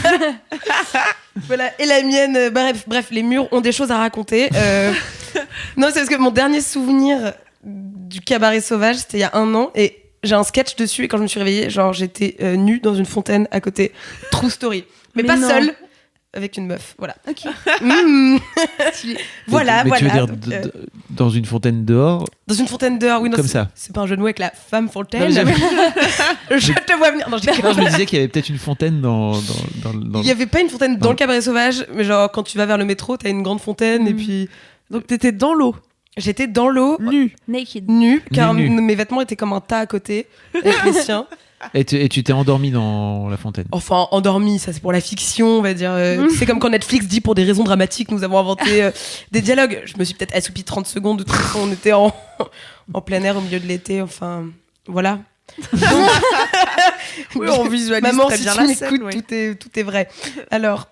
Voilà, et la mienne, bref, les murs ont des choses à raconter. Non, c'est parce que mon dernier souvenir du Cabaret Sauvage, c'était il y a 1 an, et j'ai un sketch dessus, et quand je me suis réveillée, genre j'étais nue dans une fontaine à côté. True story. Mais pas non. seule, avec une meuf, voilà. Ok. Voilà, mais voilà. tu veux dire Donc, dans une fontaine dehors, dans une fontaine dehors, oui, non, comme c'est- ça? C'est pas un jeu de mots avec la femme fontaine. Non, mais Je te vois venir. Non, je Non, je me disais qu'il y avait peut-être une fontaine dans Il y avait pas une fontaine dans Non. le Cabaret Sauvage, mais genre quand tu vas vers le métro, t'as une grande fontaine, et puis Donc t'étais dans l'eau, j'étais dans l'eau, nu. Naked. nue, car Nu. mes vêtements étaient comme un tas à côté, avec les siens. Et tu t'es endormi dans la fontaine. Enfin, endormi, ça c'est pour la fiction, on va dire. C'est comme quand Netflix dit pour des raisons dramatiques, nous avons inventé des dialogues. Je me suis peut-être assoupie 30 secondes, de toute façon, on était en plein air au milieu de l'été, enfin, voilà. Oui, on visualise Maman, très si bien tu la m'écoutes, scène. tout est vrai. Alors,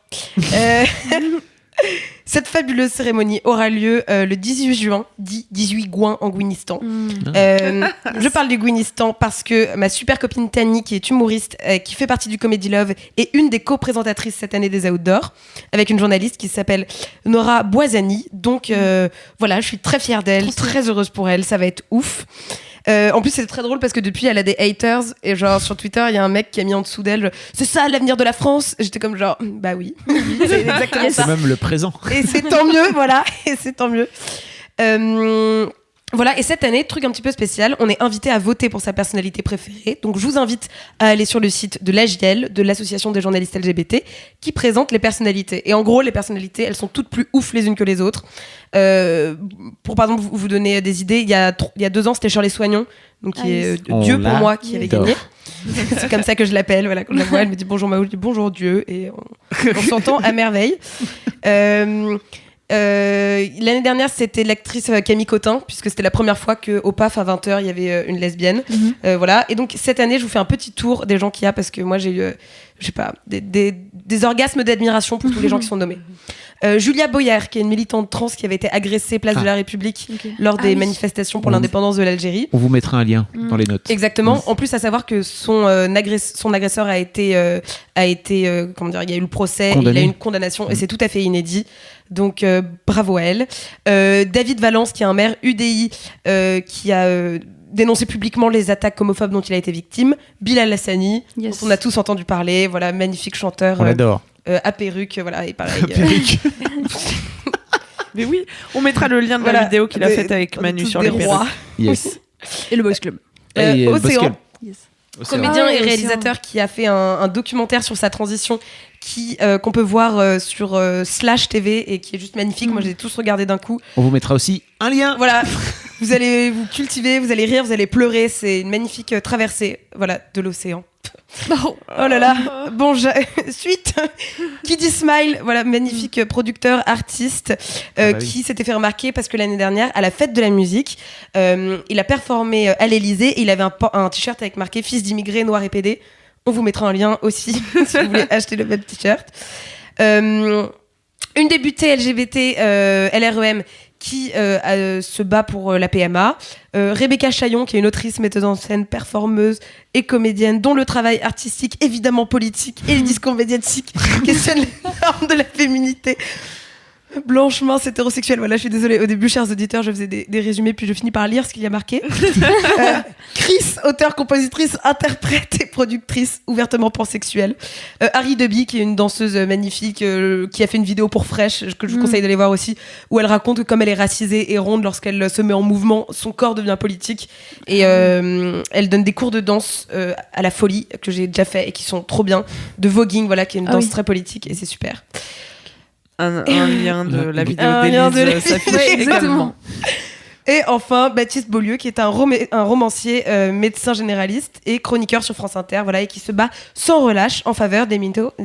cette fabuleuse cérémonie aura lieu le 18 juin, dit 18 Gouin en Gouinistan. Je parle du Gouinistan parce que ma super copine Tani, qui est humoriste, qui fait partie du Comedy Love, est une des co-présentatrices cette année des Outdoors, avec une journaliste qui s'appelle Nora Boisani. Donc voilà, je suis très fière d'elle, très heureuse pour elle, ça va être ouf. En plus, c'est très drôle parce que depuis, elle a des haters. Et genre, sur Twitter, il y a un mec qui a mis en dessous d'elle c'est ça l'avenir de la France. Et j'étais comme genre, bah oui, c'est exactement ça. C'est même le présent. Et c'est tant mieux, voilà. Et c'est tant mieux. Voilà, et cette année, truc un petit peu spécial, on est invité à voter pour sa personnalité préférée. Donc je vous invite à aller sur le site de l'AJL, de l'Association des journalistes LGBT, qui présente les personnalités. Et en gros, les personnalités, elles sont toutes plus ouf les unes que les autres. Pour par exemple vous donner des idées, il y a 2 ans, c'était Shirley Soignon, donc qui est Dieu pour moi, qui avait gagné. C'est comme ça que je l'appelle. Voilà, quand je la vois, elle me dit bonjour Maou, je dis bonjour Dieu, et on s'entend à merveille. L'année dernière, c'était l'actrice Camille Cotin, puisque c'était la première fois qu'au PAF à 20h il y avait une lesbienne. Voilà. Et donc cette année, je vous fais un petit tour des gens qu'il y a, parce que moi j'ai eu, je sais pas, des orgasmes d'admiration pour tous les gens qui sont nommés. Julia Boyer, qui est une militante trans qui avait été agressée place de la République lors des manifestations pour l'indépendance de l'Algérie. On vous mettra un lien dans les notes. Exactement. En plus, à savoir que son agresseur a été comment dire, il y a eu le procès, Condamné. il a eu une condamnation, et c'est tout à fait inédit. Donc bravo à elle. David Valence, qui est un maire UDI, qui a dénoncé publiquement les attaques homophobes dont il a été victime. Bilal Hassani, dont on a tous entendu parler. Voilà, magnifique chanteur. On l'adore. À perruque, voilà, et pareil. Mais oui, on mettra le lien de la vidéo qu'il a faite avec Manu sur les rois. Yes. Et le Boys Club. Et Océan. Bosquel. Yes. Océan. Comédien Ah et ouais, réalisateur qui a fait un documentaire sur sa transition qu'on peut voir sur Slash TV et qui est juste magnifique. Moi, je les ai tous regardés d'un coup. On vous mettra aussi un lien. Voilà, vous allez vous cultiver, vous allez rire, vous allez pleurer. C'est une magnifique traversée, voilà, de l'océan. Oh là là. Bon, suite. Qui dit Smile, voilà, magnifique producteur, artiste, Oui. qui s'était fait remarquer parce que l'année dernière, à la fête de la musique, il a performé à l'Elysée et il avait un t-shirt avec marqué Fils d'immigrés, noir et pédé. On vous mettra un lien aussi si vous voulez acheter le même t-shirt. Une députée LGBT LREM qui se bat pour la PMA. Rebecca Chaillon, qui est une autrice, metteuse en scène, performeuse et comédienne, dont le travail artistique, évidemment politique, et les discours médiatiques questionnent les normes de la féminité. Blanche, mince, hétérosexuelle. Voilà, je suis désolée. Au début, chers auditeurs, je faisais des résumés, puis je finis par lire ce qu'il y a marqué. Chris, auteure, compositrice, interprète et productrice ouvertement pansexuelle. Harry Deby, qui est une danseuse magnifique, qui a fait une vidéo pour Fresh, que je vous conseille d'aller voir aussi, où elle raconte que comme elle est racisée et ronde, lorsqu'elle se met en mouvement, son corps devient politique. Et elle donne des cours de danse à la folie, que j'ai déjà fait et qui sont trop bien. De voguing, voilà, qui est une danse très politique, et c'est super. Un lien de la vidéo Un lien de la d'Élise s'affiche vidéo. également. Et enfin, Baptiste Beaulieu, qui est un romancier, médecin généraliste et chroniqueur sur France Inter, voilà, et qui se bat sans relâche en faveur des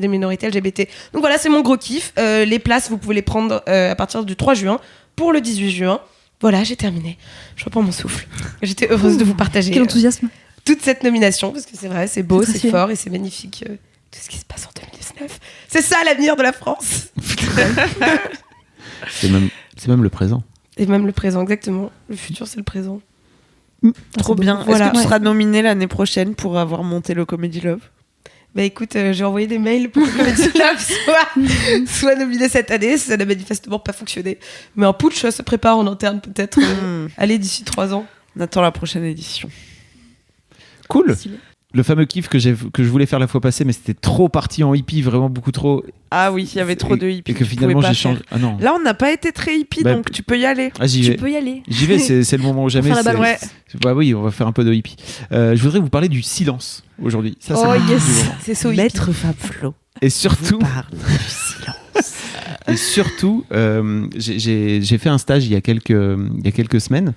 minorités LGBT. Donc voilà, c'est mon gros kiff. Les places, vous pouvez les prendre à partir du 3 juin pour le 18 juin. Voilà, j'ai terminé. Je reprends mon souffle. J'étais heureuse de vous partager Quel enthousiasme. toute cette nomination, parce que c'est vrai, c'est beau, C'est c'est précieux. fort et c'est magnifique. Tout ce qui se passe en 2019. C'est ça l'avenir de la France. C'est même le présent. Et même le présent, exactement. Le futur, c'est le présent. Trop bien. Voilà. Est-ce que tu Ouais. seras nominé l'année prochaine pour avoir monté le Comedy Love? Bah écoute, j'ai envoyé des mails pour que Comedy Love soit nominé cette année. Ça n'a manifestement pas fonctionné. Mais un putsch se prépare en interne peut-être. Allez, d'ici 3 ans. On attend la prochaine édition. Cool. Stylé. Le fameux kiff que je voulais faire la fois passée, mais c'était trop parti en hippie, vraiment beaucoup trop. Ah oui, il y avait trop de hippies. Et que tu finalement pouvais pas j'ai changé. faire. Ah non. Là, on n'a pas été très hippie, Bah, donc tu peux y aller. Ah, j'y Tu vais. peux y aller. J'y vais, c'est le moment ou jamais. faire la balance. Ouais. Bah oui, on va faire un peu de hippie. Je voudrais vous parler du silence aujourd'hui. Ça, c'est Oh, le yes. du moment. C'est so Maître Fab Flo Et vous surtout, parle du silence. et surtout, j'ai fait un stage il y a quelques semaines.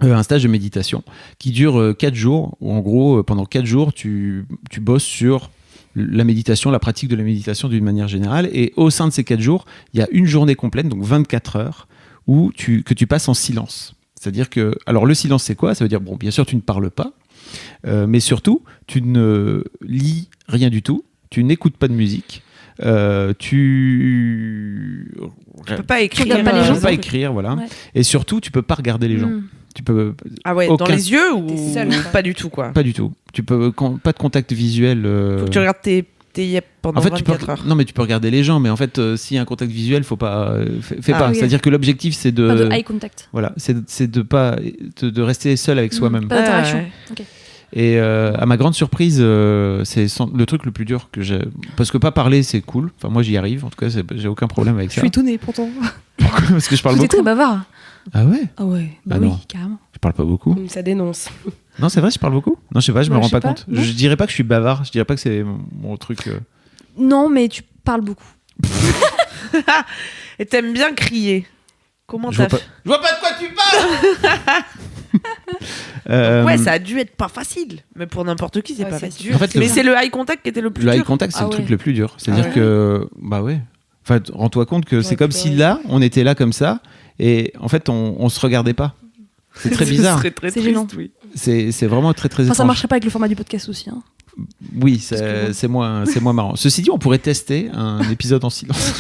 Un stage de méditation qui dure 4 jours, où en gros, pendant 4 jours, tu bosses sur la méditation, la pratique de la méditation d'une manière générale. Et au sein de ces 4 jours, il y a une journée complète, donc 24 heures, que tu passes en silence. C'est-à-dire que... Alors, le silence, c'est quoi ? Ça veut dire, bon, bien sûr, tu ne parles pas, mais surtout, tu ne lis rien du tout, tu n'écoutes pas de musique, tu peux pas écrire. regardes pas les tu gens. peux pas écrire, voilà. Ouais. Et surtout, tu peux pas regarder les gens. Mm. Tu peux Ah ouais, dans Aucun- les yeux ou T'es seul, quoi. pas du tout, quoi. pas du tout. Tu peux pas de contact visuel. Faut que tu regardes tes yep pendant En fait, tu peux 24 heures. non mais tu peux regarder les gens, mais en fait, s'il y a un contact visuel, faut pas fais Ah, pas. oui. C'est-à-dire que l'objectif c'est Pas de de eye contact. voilà, c'est de pas de rester seul avec soi-même. Pas d'interaction. Ouais. Ok. Et à ma grande surprise, c'est le truc le plus dur que j'ai. Parce que pas parler, c'est cool. Enfin, moi, j'y arrive. En tout cas, j'ai aucun problème avec Je ça. suis étonnée pourtant. Parce que je parle Vous êtes beaucoup. très bavard. Ah ouais. Ah ouais, bah Ah oui, non. carrément. Je parle pas beaucoup. Ça dénonce. Non, c'est vrai, je parle beaucoup. Non, je sais pas, je me Ouais, rends je sais pas pas, compte. non. Je dirais pas que je suis bavard. Je dirais pas que c'est mon truc. Non, mais tu parles beaucoup. Et t'aimes bien crier. Comment Je t'as vois pas. fait Je vois pas de quoi tu parles. Ouais, ça a dû être pas facile. Mais pour n'importe qui, c'est Ouais, pas c'est facile. dur. En fait, Mais c'est le eye contact qui était le plus Le eye dur. contact, c'est Ah le ouais. truc le plus dur. C'est-à-dire ouais. que, bah ouais. Enfin, rends-toi compte que c'est comme si là, on était là comme ça, et en fait, on se regardait pas. C'est très bizarre. Ce serait très C'est triste, gênant. oui. C'est vraiment très très Enfin, ça étrange. marcherait pas avec le format du podcast aussi. Hein. Oui, Parce que bon. c'est moins marrant. Ceci dit, on pourrait tester un épisode en silence.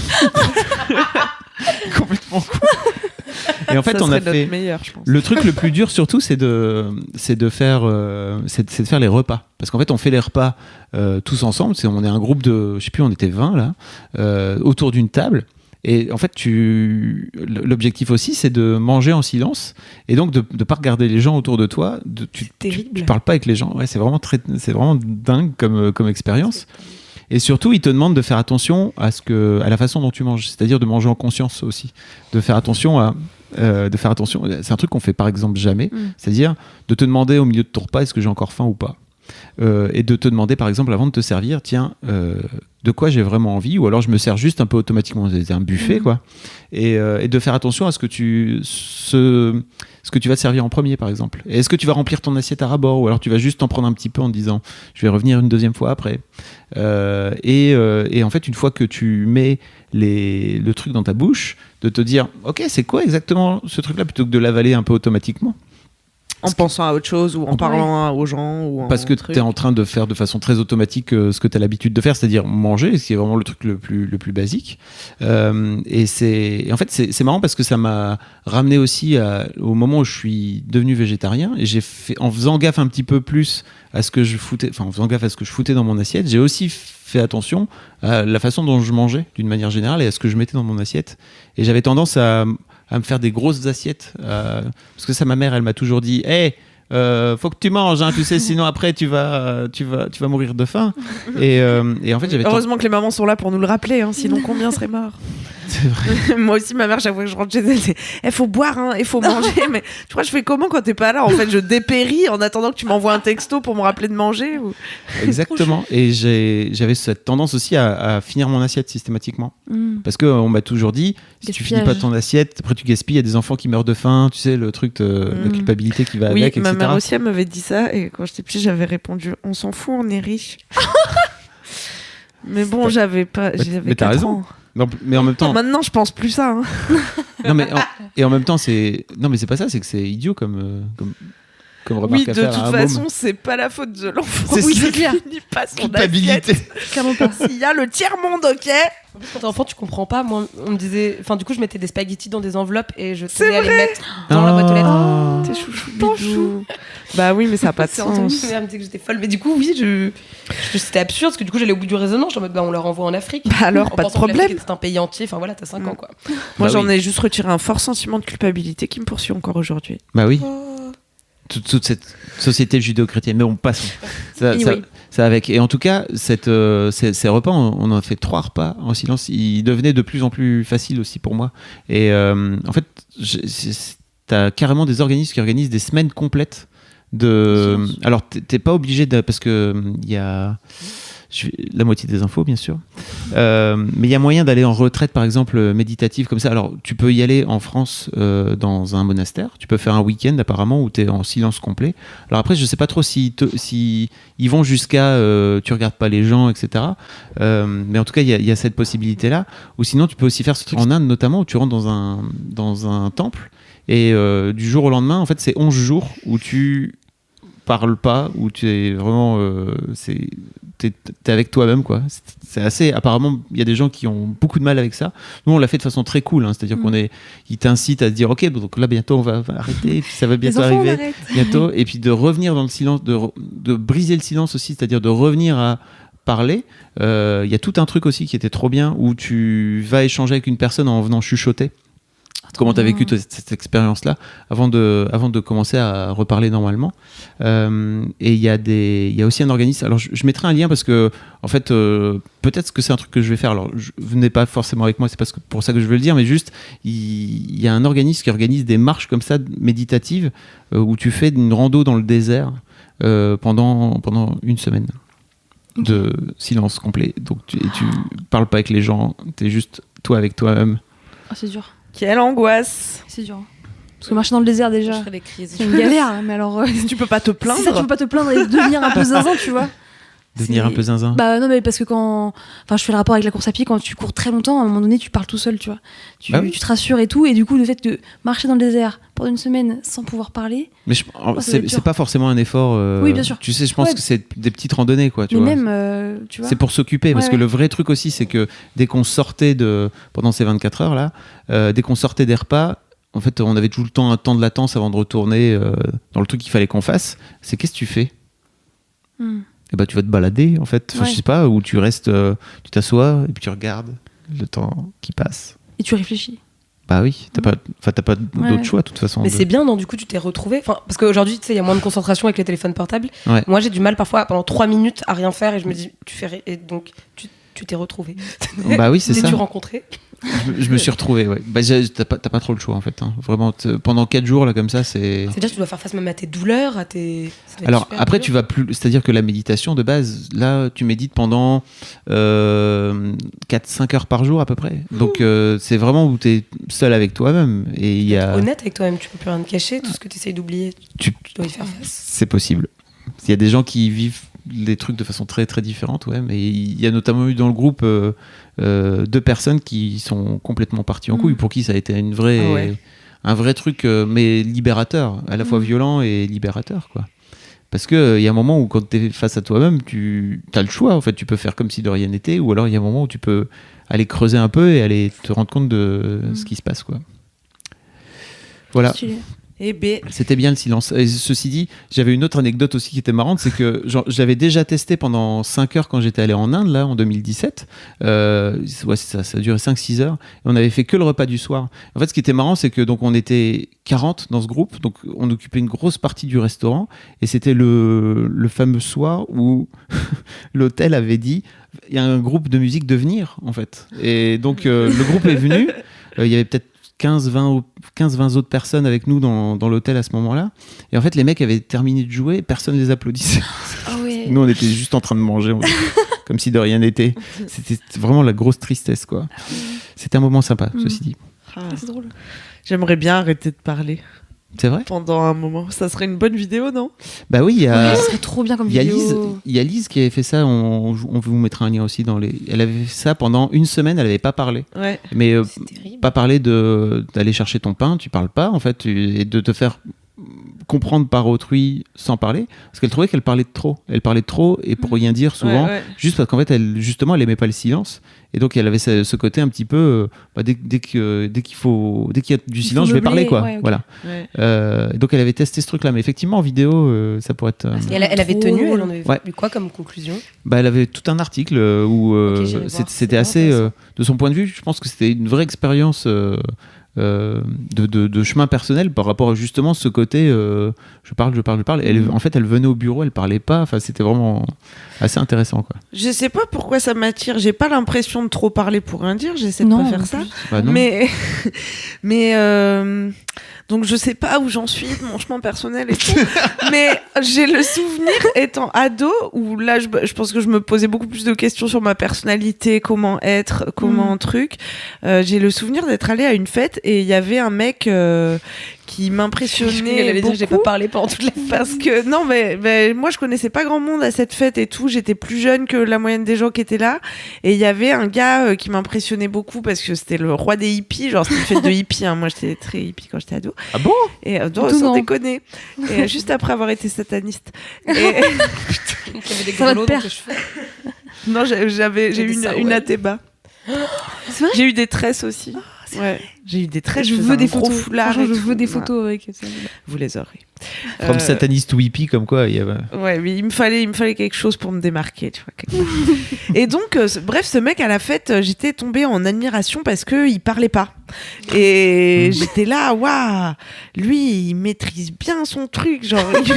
Complètement con. Et en fait, Ça on a serait fait. notre meilleur, je pense. Le truc le plus dur surtout, c'est de faire les repas. Parce qu'en fait, on fait les repas tous ensemble. On est un groupe de, je sais plus, on était 20 là, autour d'une table. Et en fait, l'objectif aussi, c'est de manger en silence et donc de ne pas regarder les gens autour de toi. Terrible. Tu parles pas avec les gens. Ouais, c'est vraiment dingue comme expérience. Et surtout, ils te demandent de faire attention à la façon dont tu manges, c'est-à-dire de manger en conscience aussi, de faire attention c'est un truc qu'on fait par exemple jamais, c'est-à-dire de te demander au milieu de ton repas est-ce que j'ai encore faim ou pas, et de te demander par exemple avant de te servir, tiens, de quoi j'ai vraiment envie, ou alors je me sers juste un peu automatiquement, c'est un buffet quoi, et de faire attention à ce que tu vas te servir en premier par exemple. Et est-ce que tu vas remplir ton assiette à ras-bord, ou alors tu vas juste en prendre un petit peu en te disant je vais revenir une deuxième fois après. Et en fait, une fois que tu mets le truc dans ta bouche, de te dire ok, c'est quoi exactement ce truc là, plutôt que de l'avaler un peu automatiquement. En pensant à autre chose ou en parlant aux gens. Ou Parce que tu es en train de faire de façon très automatique ce que tu as l'habitude de faire, c'est-à-dire manger, ce qui est vraiment le truc le plus basique. Et en fait, c'est marrant parce que ça m'a ramené aussi au moment où je suis devenu végétarien, et en faisant gaffe un petit peu plus à ce que je foutais, dans mon assiette, j'ai aussi fait attention à la façon dont je mangeais d'une manière générale et à ce que je mettais dans mon assiette. Et j'avais tendance à me faire des grosses assiettes, parce que ça, ma mère, elle m'a toujours dit hey, faut que tu manges, hein, tu sais, sinon après tu vas mourir de faim. Et en fait, Heureusement que les mamans sont là pour nous le rappeler, hein, sinon combien seraient morts. C'est vrai. Moi aussi, ma mère, chaque fois que je rentre chez elle, c'est faut boire, il faut manger. Mais tu vois, je fais comment quand t'es pas là? En fait, je dépéris en attendant que tu m'envoies un texto pour me rappeler de manger. Ou... Exactement. Et j'avais cette tendance aussi à finir mon assiette systématiquement. Parce qu'on m'a toujours dit, si tu finis pas ton assiette, après tu gaspilles, il y a des enfants qui meurent de faim, tu sais, le truc de culpabilité qui va avec, etc. Ma mère aussi, elle m'avait dit ça. Et quand j'étais petite, j'avais répondu, on s'en fout, on est riche. Mais bon, j'avais mais t'as 4 raison. ans. Non, mais en même temps. Maintenant, je pense plus ça. Non, mais en même temps, c'est. Non, mais c'est pas ça, c'est que c'est idiot comme remarque à faire. De toute façon, c'est pas la faute de l'enfant. C'est Oui, clair. finit pas son culpabilité. Clairement pas. S'il y a le tiers-monde, ok. En plus, quand t'es enfant, tu comprends pas. Moi, on me disait. Enfin, du coup, je mettais des spaghettis dans des enveloppes et je tenais à les mettre dans la boîte aux lettres. T'es chouchou, bidou. Bah oui, mais ça a pas de C'est Anthony sens. qui me disait que j'étais folle. Mais du coup, oui, c'était absurde parce que du coup, j'allais au bout du raisonnement. Je suis en mode, on leur envoie en Afrique. Bah alors, En pas de pensant que l'Afrique problème. était un pays entier. Enfin voilà, t'as 5 ans quoi. Moi, Bah j'en oui. ai juste retiré un fort sentiment de culpabilité qui me poursuit encore aujourd'hui. Bah oui. Toute cette société judéo-chrétienne. Mais on passe. Ça avec. Et en tout cas, ces repas, on en a fait 3 repas en silence. Ils devenaient de plus en plus faciles aussi pour moi. Et en fait, t'as carrément des organismes qui organisent des semaines complètes de. Alors, t'es pas obligé de. Parce que il y a. La moitié des infos, bien sûr. Mais il y a moyen d'aller en retraite, par exemple, méditative, comme ça. Alors, tu peux y aller en France dans un monastère. Tu peux faire un week-end, apparemment, où tu es en silence complet. Alors après, je sais pas trop si ils vont jusqu'à tu regardes pas les gens, etc. Mais en tout cas, il y a cette possibilité-là. Ou sinon, tu peux aussi faire ce truc en Inde, notamment, où tu rentres dans un temple. Et du jour au lendemain, en fait, c'est 11 jours où tu parles pas, où tu es vraiment... t'es avec toi-même, quoi. C'est assez... Apparemment, il y a des gens qui ont beaucoup de mal avec ça. Nous, on l'a fait de façon très cool, hein. C'est-à-dire ils t'incitent à te dire, ok, donc là, bientôt, on va arrêter, et puis ça va bientôt arriver. Bientôt. Et puis de revenir dans le silence, de briser le silence aussi, c'est-à-dire de revenir à parler. Il y a tout un truc aussi qui était trop bien, où tu vas échanger avec une personne en venant chuchoter. Comment tu as vécu cette expérience-là avant de commencer à reparler normalement. Et il y a aussi un organisme. Alors, je mettrai un lien parce que, en fait, peut-être que c'est un truc que je vais faire. Alors, venez pas forcément avec moi, c'est pas pour ça que je veux le dire, mais juste, il y a un organisme qui organise des marches comme ça, méditatives, où tu fais une rando dans le désert pendant une semaine de silence complet. Donc, tu parles pas avec les gens, tu es juste toi avec toi-même. Oh, c'est dur. Quelle angoisse. C'est dur. Parce que marcher dans le désert, déjà, Je ferais des crises. c'est une galère. Mais alors, Tu peux pas te plaindre. c'est ça, tu peux pas te plaindre et devenir un peu zinzin, tu vois. Devenir un peu zinzin. Bah non, mais parce que je fais le rapport avec la course à pied, quand tu cours très longtemps, à un moment donné, tu parles tout seul, tu vois. Tu te rassures et tout, et du coup, le fait de marcher dans le désert pendant une semaine sans pouvoir parler. Mais ça va être dur. c'est pas forcément un effort. Oui, bien sûr. Tu sais, je pense Ouais. que c'est des petites randonnées, quoi. Tu Mais vois. même, tu vois. C'est pour s'occuper, parce Ouais, que ouais. le vrai truc aussi, c'est que dès qu'on sortait pendant ces 24 heures là, dès qu'on sortait des repas, en fait, on avait tout le temps un temps de latence avant de retourner dans le truc qu'il fallait qu'on fasse. C'est qu'est-ce que tu fais? Et bah, tu vas te balader, en fait. Enfin, Ouais. je sais pas, ou tu restes, tu t'assois et puis tu regardes le temps qui passe. Et tu réfléchis. Bah oui, t'as pas d'autre Ouais. choix, de toute façon. Mais c'est bien, non, du coup, tu t'es retrouvé. Enfin, parce qu'aujourd'hui, tu sais, il y a moins de concentration avec les téléphones portables. Ouais. Moi, j'ai du mal parfois pendant 3 minutes à rien faire et je me dis, et donc, tu t'es retrouvé. Bah oui, c'est ça. T'es-tu rencontré? Je me suis retrouvé, ouais. Bah, t'as pas trop le choix, en fait. Hein. Vraiment, pendant 4 jours, là, comme ça, c'est... C'est-à-dire que tu dois faire face même à tes douleurs, à tes. Ça doit être Alors, super après, dur. tu vas plus... C'est-à-dire que la méditation, de base, là, tu médites pendant 4-5 heures par jour, à peu près. Donc, c'est vraiment où tu es seul avec toi-même. Et il y a... Honnête avec toi-même, tu peux plus rien te cacher, tout ce que tu essayes d'oublier, tu dois y faire face. C'est possible. Il y a des gens qui vivent les trucs de façon très très différente, ouais, mais il y a notamment eu dans le groupe 2 personnes qui sont complètement parties en couille, pour qui ça a été un vrai truc, mais libérateur, à la fois violent et libérateur, quoi. Parce que il y a un moment où quand tu es face à toi-même, tu as le choix, en fait, tu peux faire comme si de rien n'était, ou alors il y a un moment où tu peux aller creuser un peu et aller te rendre compte de ce qui se passe, quoi. Voilà. Stylé. Eh ben, C'était bien le silence. Et ceci dit, j'avais une autre anecdote aussi qui était marrante, c'est que j'avais déjà testé pendant 5 heures quand j'étais allé en Inde, là, en 2017. Ouais, ça a duré 5-6 heures. Et on avait fait que le repas du soir. En fait, ce qui était marrant, c'est que donc, on était 40 dans ce groupe, donc on occupait une grosse partie du restaurant, et c'était le fameux soir où l'hôtel avait dit il y a un groupe de musique de venir, en fait. Et donc, le groupe est venu. Il y avait peut-être 15-20 autres personnes avec nous dans l'hôtel à ce moment-là. Et en fait, les mecs avaient terminé de jouer, personne ne les applaudissait. Ah ouais. Nous, on était juste en train de manger, comme si de rien n'était. C'était vraiment la grosse tristesse, quoi. C'était un moment sympa, ceci dit. C'est drôle. j'aimerais bien arrêter de parler C'est vrai ? pendant un moment. Ça serait une bonne vidéo, non ? Bah oui, il y a... Ouais, ce serait trop bien comme Il y a vidéo. Lise qui avait fait ça, on vous mettra un lien aussi dans les... Elle avait fait ça pendant une semaine, elle n'avait pas parlé. Ouais. Mais C'est terrible. pas parler d'aller chercher ton pain, tu parles pas en fait, et de te faire comprendre par autrui sans parler, parce qu'elle trouvait qu'elle parlait de trop. Elle parlait de trop et pour rien dire souvent, Ouais, ouais. juste parce qu'en fait, elle aimait pas le silence. Et donc elle avait ce côté un petit peu, dès qu'il y a du silence, je vais meubler, parler quoi. ouais, ok. Voilà. Ouais. Donc elle avait testé ce truc-là, mais effectivement en vidéo, ça pourrait être. Et elle avait Trop tenu, drôle. elle en avait Ouais. eu quoi comme conclusion? Elle avait tout un article où Ok, j'irai voir, c'était c'est assez, intéressant. de son point de vue, je pense que c'était une vraie expérience de chemin personnel par rapport à justement ce côté je parle. En fait, elle venait au bureau, elle parlait pas. Enfin, c'était vraiment assez intéressant, quoi. Je sais pas pourquoi ça m'attire. J'ai pas l'impression de trop parler pour rien dire. J'essaie de Non, pas faire en ça. plus. Bah, non. Mais donc je sais pas où j'en suis de mon chemin personnel et tout. Mais j'ai le souvenir étant ado où là je pense que je me posais beaucoup plus de questions sur ma personnalité, comment être, comment truc. J'ai le souvenir d'être allée à une fête et il y avait un mec qui m'impressionnait Elle avait dit beaucoup. j'ai pas parlé pendant toute la Parce que non, mais moi je connaissais pas grand monde à cette fête et tout. J'étais plus jeune que la moyenne des gens qui étaient là. Et il y avait un gars qui m'impressionnait beaucoup parce que c'était le roi des hippies. Genre c'était une fête de hippies. Hein. Moi j'étais très hippie quand j'étais ado. Ah bon ? Et Tout sans non. déconner. Et juste après avoir été sataniste. Et, qui avait des Ça va de grelots pair. dans les cheveux. non, j'ai J'ai eu des ça, une ouais. athéba. C'est vrai. J'ai eu des tresses aussi. Ouais, j'ai eu des tresses. Je faisais veux un des gros photos. foulard Franchement, et je tout. veux des Voilà. photos avec ça. Vous les aurez. Comme sataniste ou hippie, comme quoi. Il y avait... Ouais, mais il me fallait quelque chose pour me démarquer, tu vois. quelque chose. Et donc, bref, ce mec à la fête, j'étais tombée en admiration parce que il parlait pas. Et j'étais là, waouh, lui, il maîtrise bien son truc, genre, je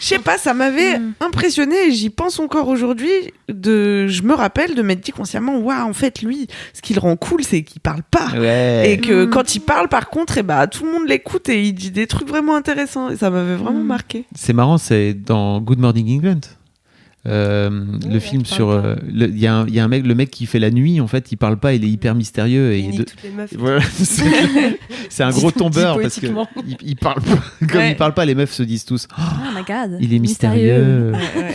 sais pas, ça m'avait impressionné et j'y pense encore aujourd'hui. Je me rappelle de m'être dit consciemment, waouh, en fait, lui, ce qui le rend cool, c'est qu'il parle pas. Ouais. Et que quand il parle, par contre, tout le monde l'écoute et il dit des trucs vraiment intéressants. Et ça m'avait vraiment marqué. C'est marrant, c'est dans Good Morning England. Le film tu sur parles il y a un mec, le mec qui fait la nuit, en fait il parle pas, il est hyper mystérieux et Il nique toutes les meufs. voilà, c'est un gros Dit tombeur parce que poétiquement. il parle pas. Comme Ouais. il parle pas, les meufs se disent tous oh, Oh my god. il est mystérieux. Ouais, ouais.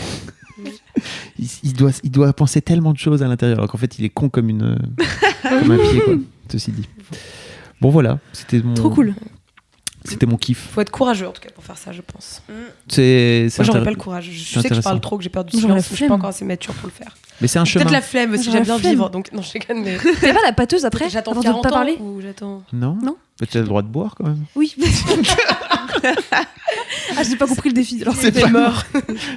Il doit penser tellement de choses à l'intérieur alors qu'en fait il est con comme comme un pied, quoi. Ceci dit. Bon voilà, c'était mon Trop cool. C'était mon kiff. Faut être courageux en tout cas pour faire ça, je pense. C'est Moi, j'aurais intér- pas le courage. Je sais que je intéressant. parle trop, que j'ai peur du J'aurais la silence. Je suis flemme. pas encore assez mature pour le faire. Mais c'est un chemin. Peut-être la flemme aussi, J'aurais j'aime la bien flemme. vivre. Donc, non, je déconne, mais. T'avais pas la pâteuse après J'attends avant 40 de pas ans parler ou j'attends. Non. Non. Mais tu as le droit de boire quand même. Oui. Ah, j'ai pas compris le défi. Alors C'est pas mort.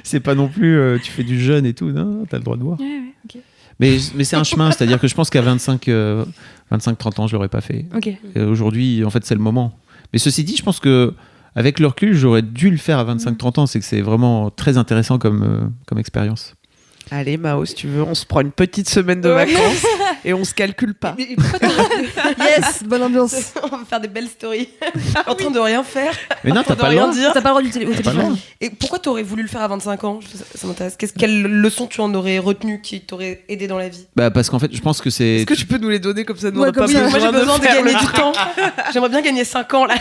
C'est pas non plus tu fais du jeûne et tout, non, t'as le droit de boire. Ouais, ok. Mais c'est un chemin, c'est-à-dire que je pense qu'à 25-30 ans, je l'aurais pas fait. Ok. Et aujourd'hui, en fait, c'est le moment. Mais ceci dit, je pense que avec le recul, j'aurais dû le faire à 25-30 ans. C'est que c'est vraiment très intéressant comme expérience. Allez, Mao, si tu veux, on se prend une petite semaine de vacances et on se calcule pas. Mais pourquoi Yes, bonne ambiance. On va faire des belles stories. En train de rien faire. Mais non, En train t'as de pas le rien droit. dire. T'as pas le droit au T'as pas le droit. téléphone. Et pourquoi t'aurais voulu le faire à 25 ans? Ça m'intéresse. Quelle leçon tu en aurais retenu qui t'aurait aidé dans la vie? Bah, parce qu'en fait, je pense que c'est. Est-ce que tu peux nous les donner comme ça, nous Ouais, on n'a pas comme ça. besoin Moi, j'ai besoin de faire gagner le du truc. temps. J'aimerais bien gagner 5 ans là.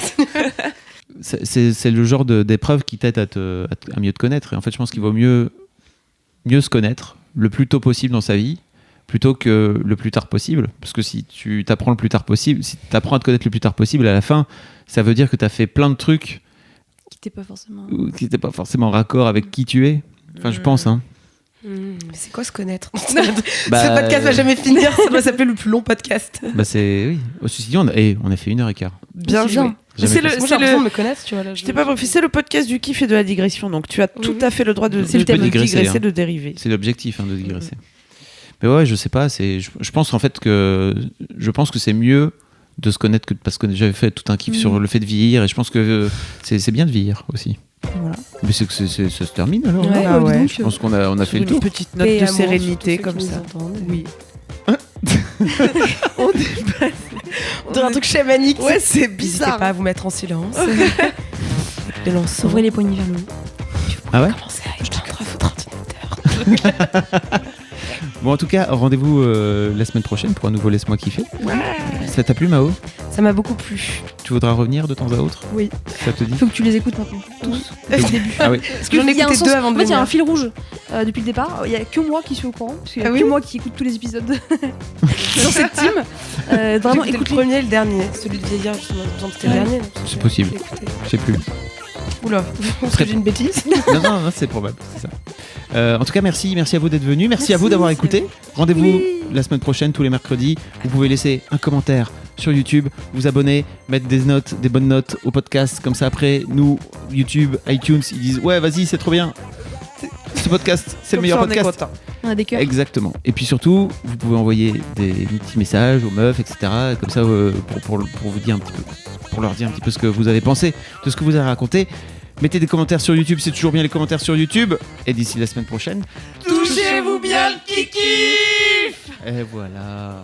C'est le genre d'épreuve qui t'aide à mieux te connaître. Et en fait, je pense qu'il vaut mieux se connaître le plus tôt possible dans sa vie plutôt que le plus tard possible. Parce que si tu t'apprends le plus tard possible, si tu apprends à te connaître le plus tard possible, à la fin, ça veut dire que tu as fait plein de trucs Qui t'es pas forcément. qui n'étaient pas forcément en raccord avec qui tu es. Enfin, je pense. Hein. Mais c'est quoi se connaître? Bah, Ce podcast va jamais finir. Ça doit s'appeler le plus long podcast. Bah, c'est... Oui. Ceci dit, on a fait 1h15. Bien C'est joué. bien. Mais c'est Moi, le, j'ai c'est l'impression le, de me connaître, tu vois. Là, je t'ai pas briefé, c'est le podcast du kiff et de la digression, donc tu as tout à fait le droit de C'est le thème. Digresser, hein. de dériver. C'est l'objectif de digresser. Mais ouais, je sais pas. Je pense en fait que c'est mieux de se connaître parce que j'avais fait tout un kiff sur le fait de vieillir et je pense que c'est bien de vieillir aussi. Voilà. Mais c'est que ça se termine alors. Ouais, hein. ouais. Je pense qu'on a fait Sur le tour. une petite note Paix et de amour sérénité sur tous comme ceux qui ça. nous entendent. Oui. Dans un truc chamanique. Ouais, c'est N'hésitez bizarre. pas à vous mettre en silence. Et l'encens. Ouvrez les poignets vers le haut. Ah ouais. Commencez à éteindre votre ordinateur. Bon, en tout cas, rendez-vous la semaine prochaine pour un nouveau Laisse-moi kiffer. Ça t'a plu, Mao? Ça m'a beaucoup plu. Tu voudras revenir de temps à autre? Oui. Ça te dit? Faut que tu les écoutes maintenant. Tous. Depuis le début. Ah oui. Parce que J'en ai il y a un écouté sens- deux avant de En fait, il y a venir. un fil rouge depuis le départ. Il y a que moi qui suis au courant. Parce qu'il y a Ah que oui moi qui écoute tous les épisodes dans cette team. J'ai Vraiment, écouté le écoute premier et le dernier. Celui de vieillir, justement. C'était le dernier. donc C'est possible. j'ai écouté. Je sais plus. Oula, est-ce que j'ai une bêtise? Non, c'est probable. C'est ça. En tout cas, merci à vous d'être venus. Merci à vous d'avoir écouté. Rendez-vous Oui. la semaine prochaine, tous les mercredis. Vous pouvez laisser un commentaire sur YouTube, vous abonner, mettre des bonnes notes au podcast. Comme ça, après, nous, YouTube, iTunes, ils disent ouais, vas-y, c'est trop bien. Ce podcast, c'est le meilleur podcast. On a des cœurs. Exactement. Et puis surtout, vous pouvez envoyer des petits messages aux meufs, etc. Comme ça, pour vous dire un petit peu, pour leur dire un petit peu ce que vous avez pensé de ce que vous avez raconté. Mettez des commentaires sur YouTube, c'est toujours bien les commentaires sur YouTube. Et d'ici la semaine prochaine, Touchez-vous bien le kiki. et voilà.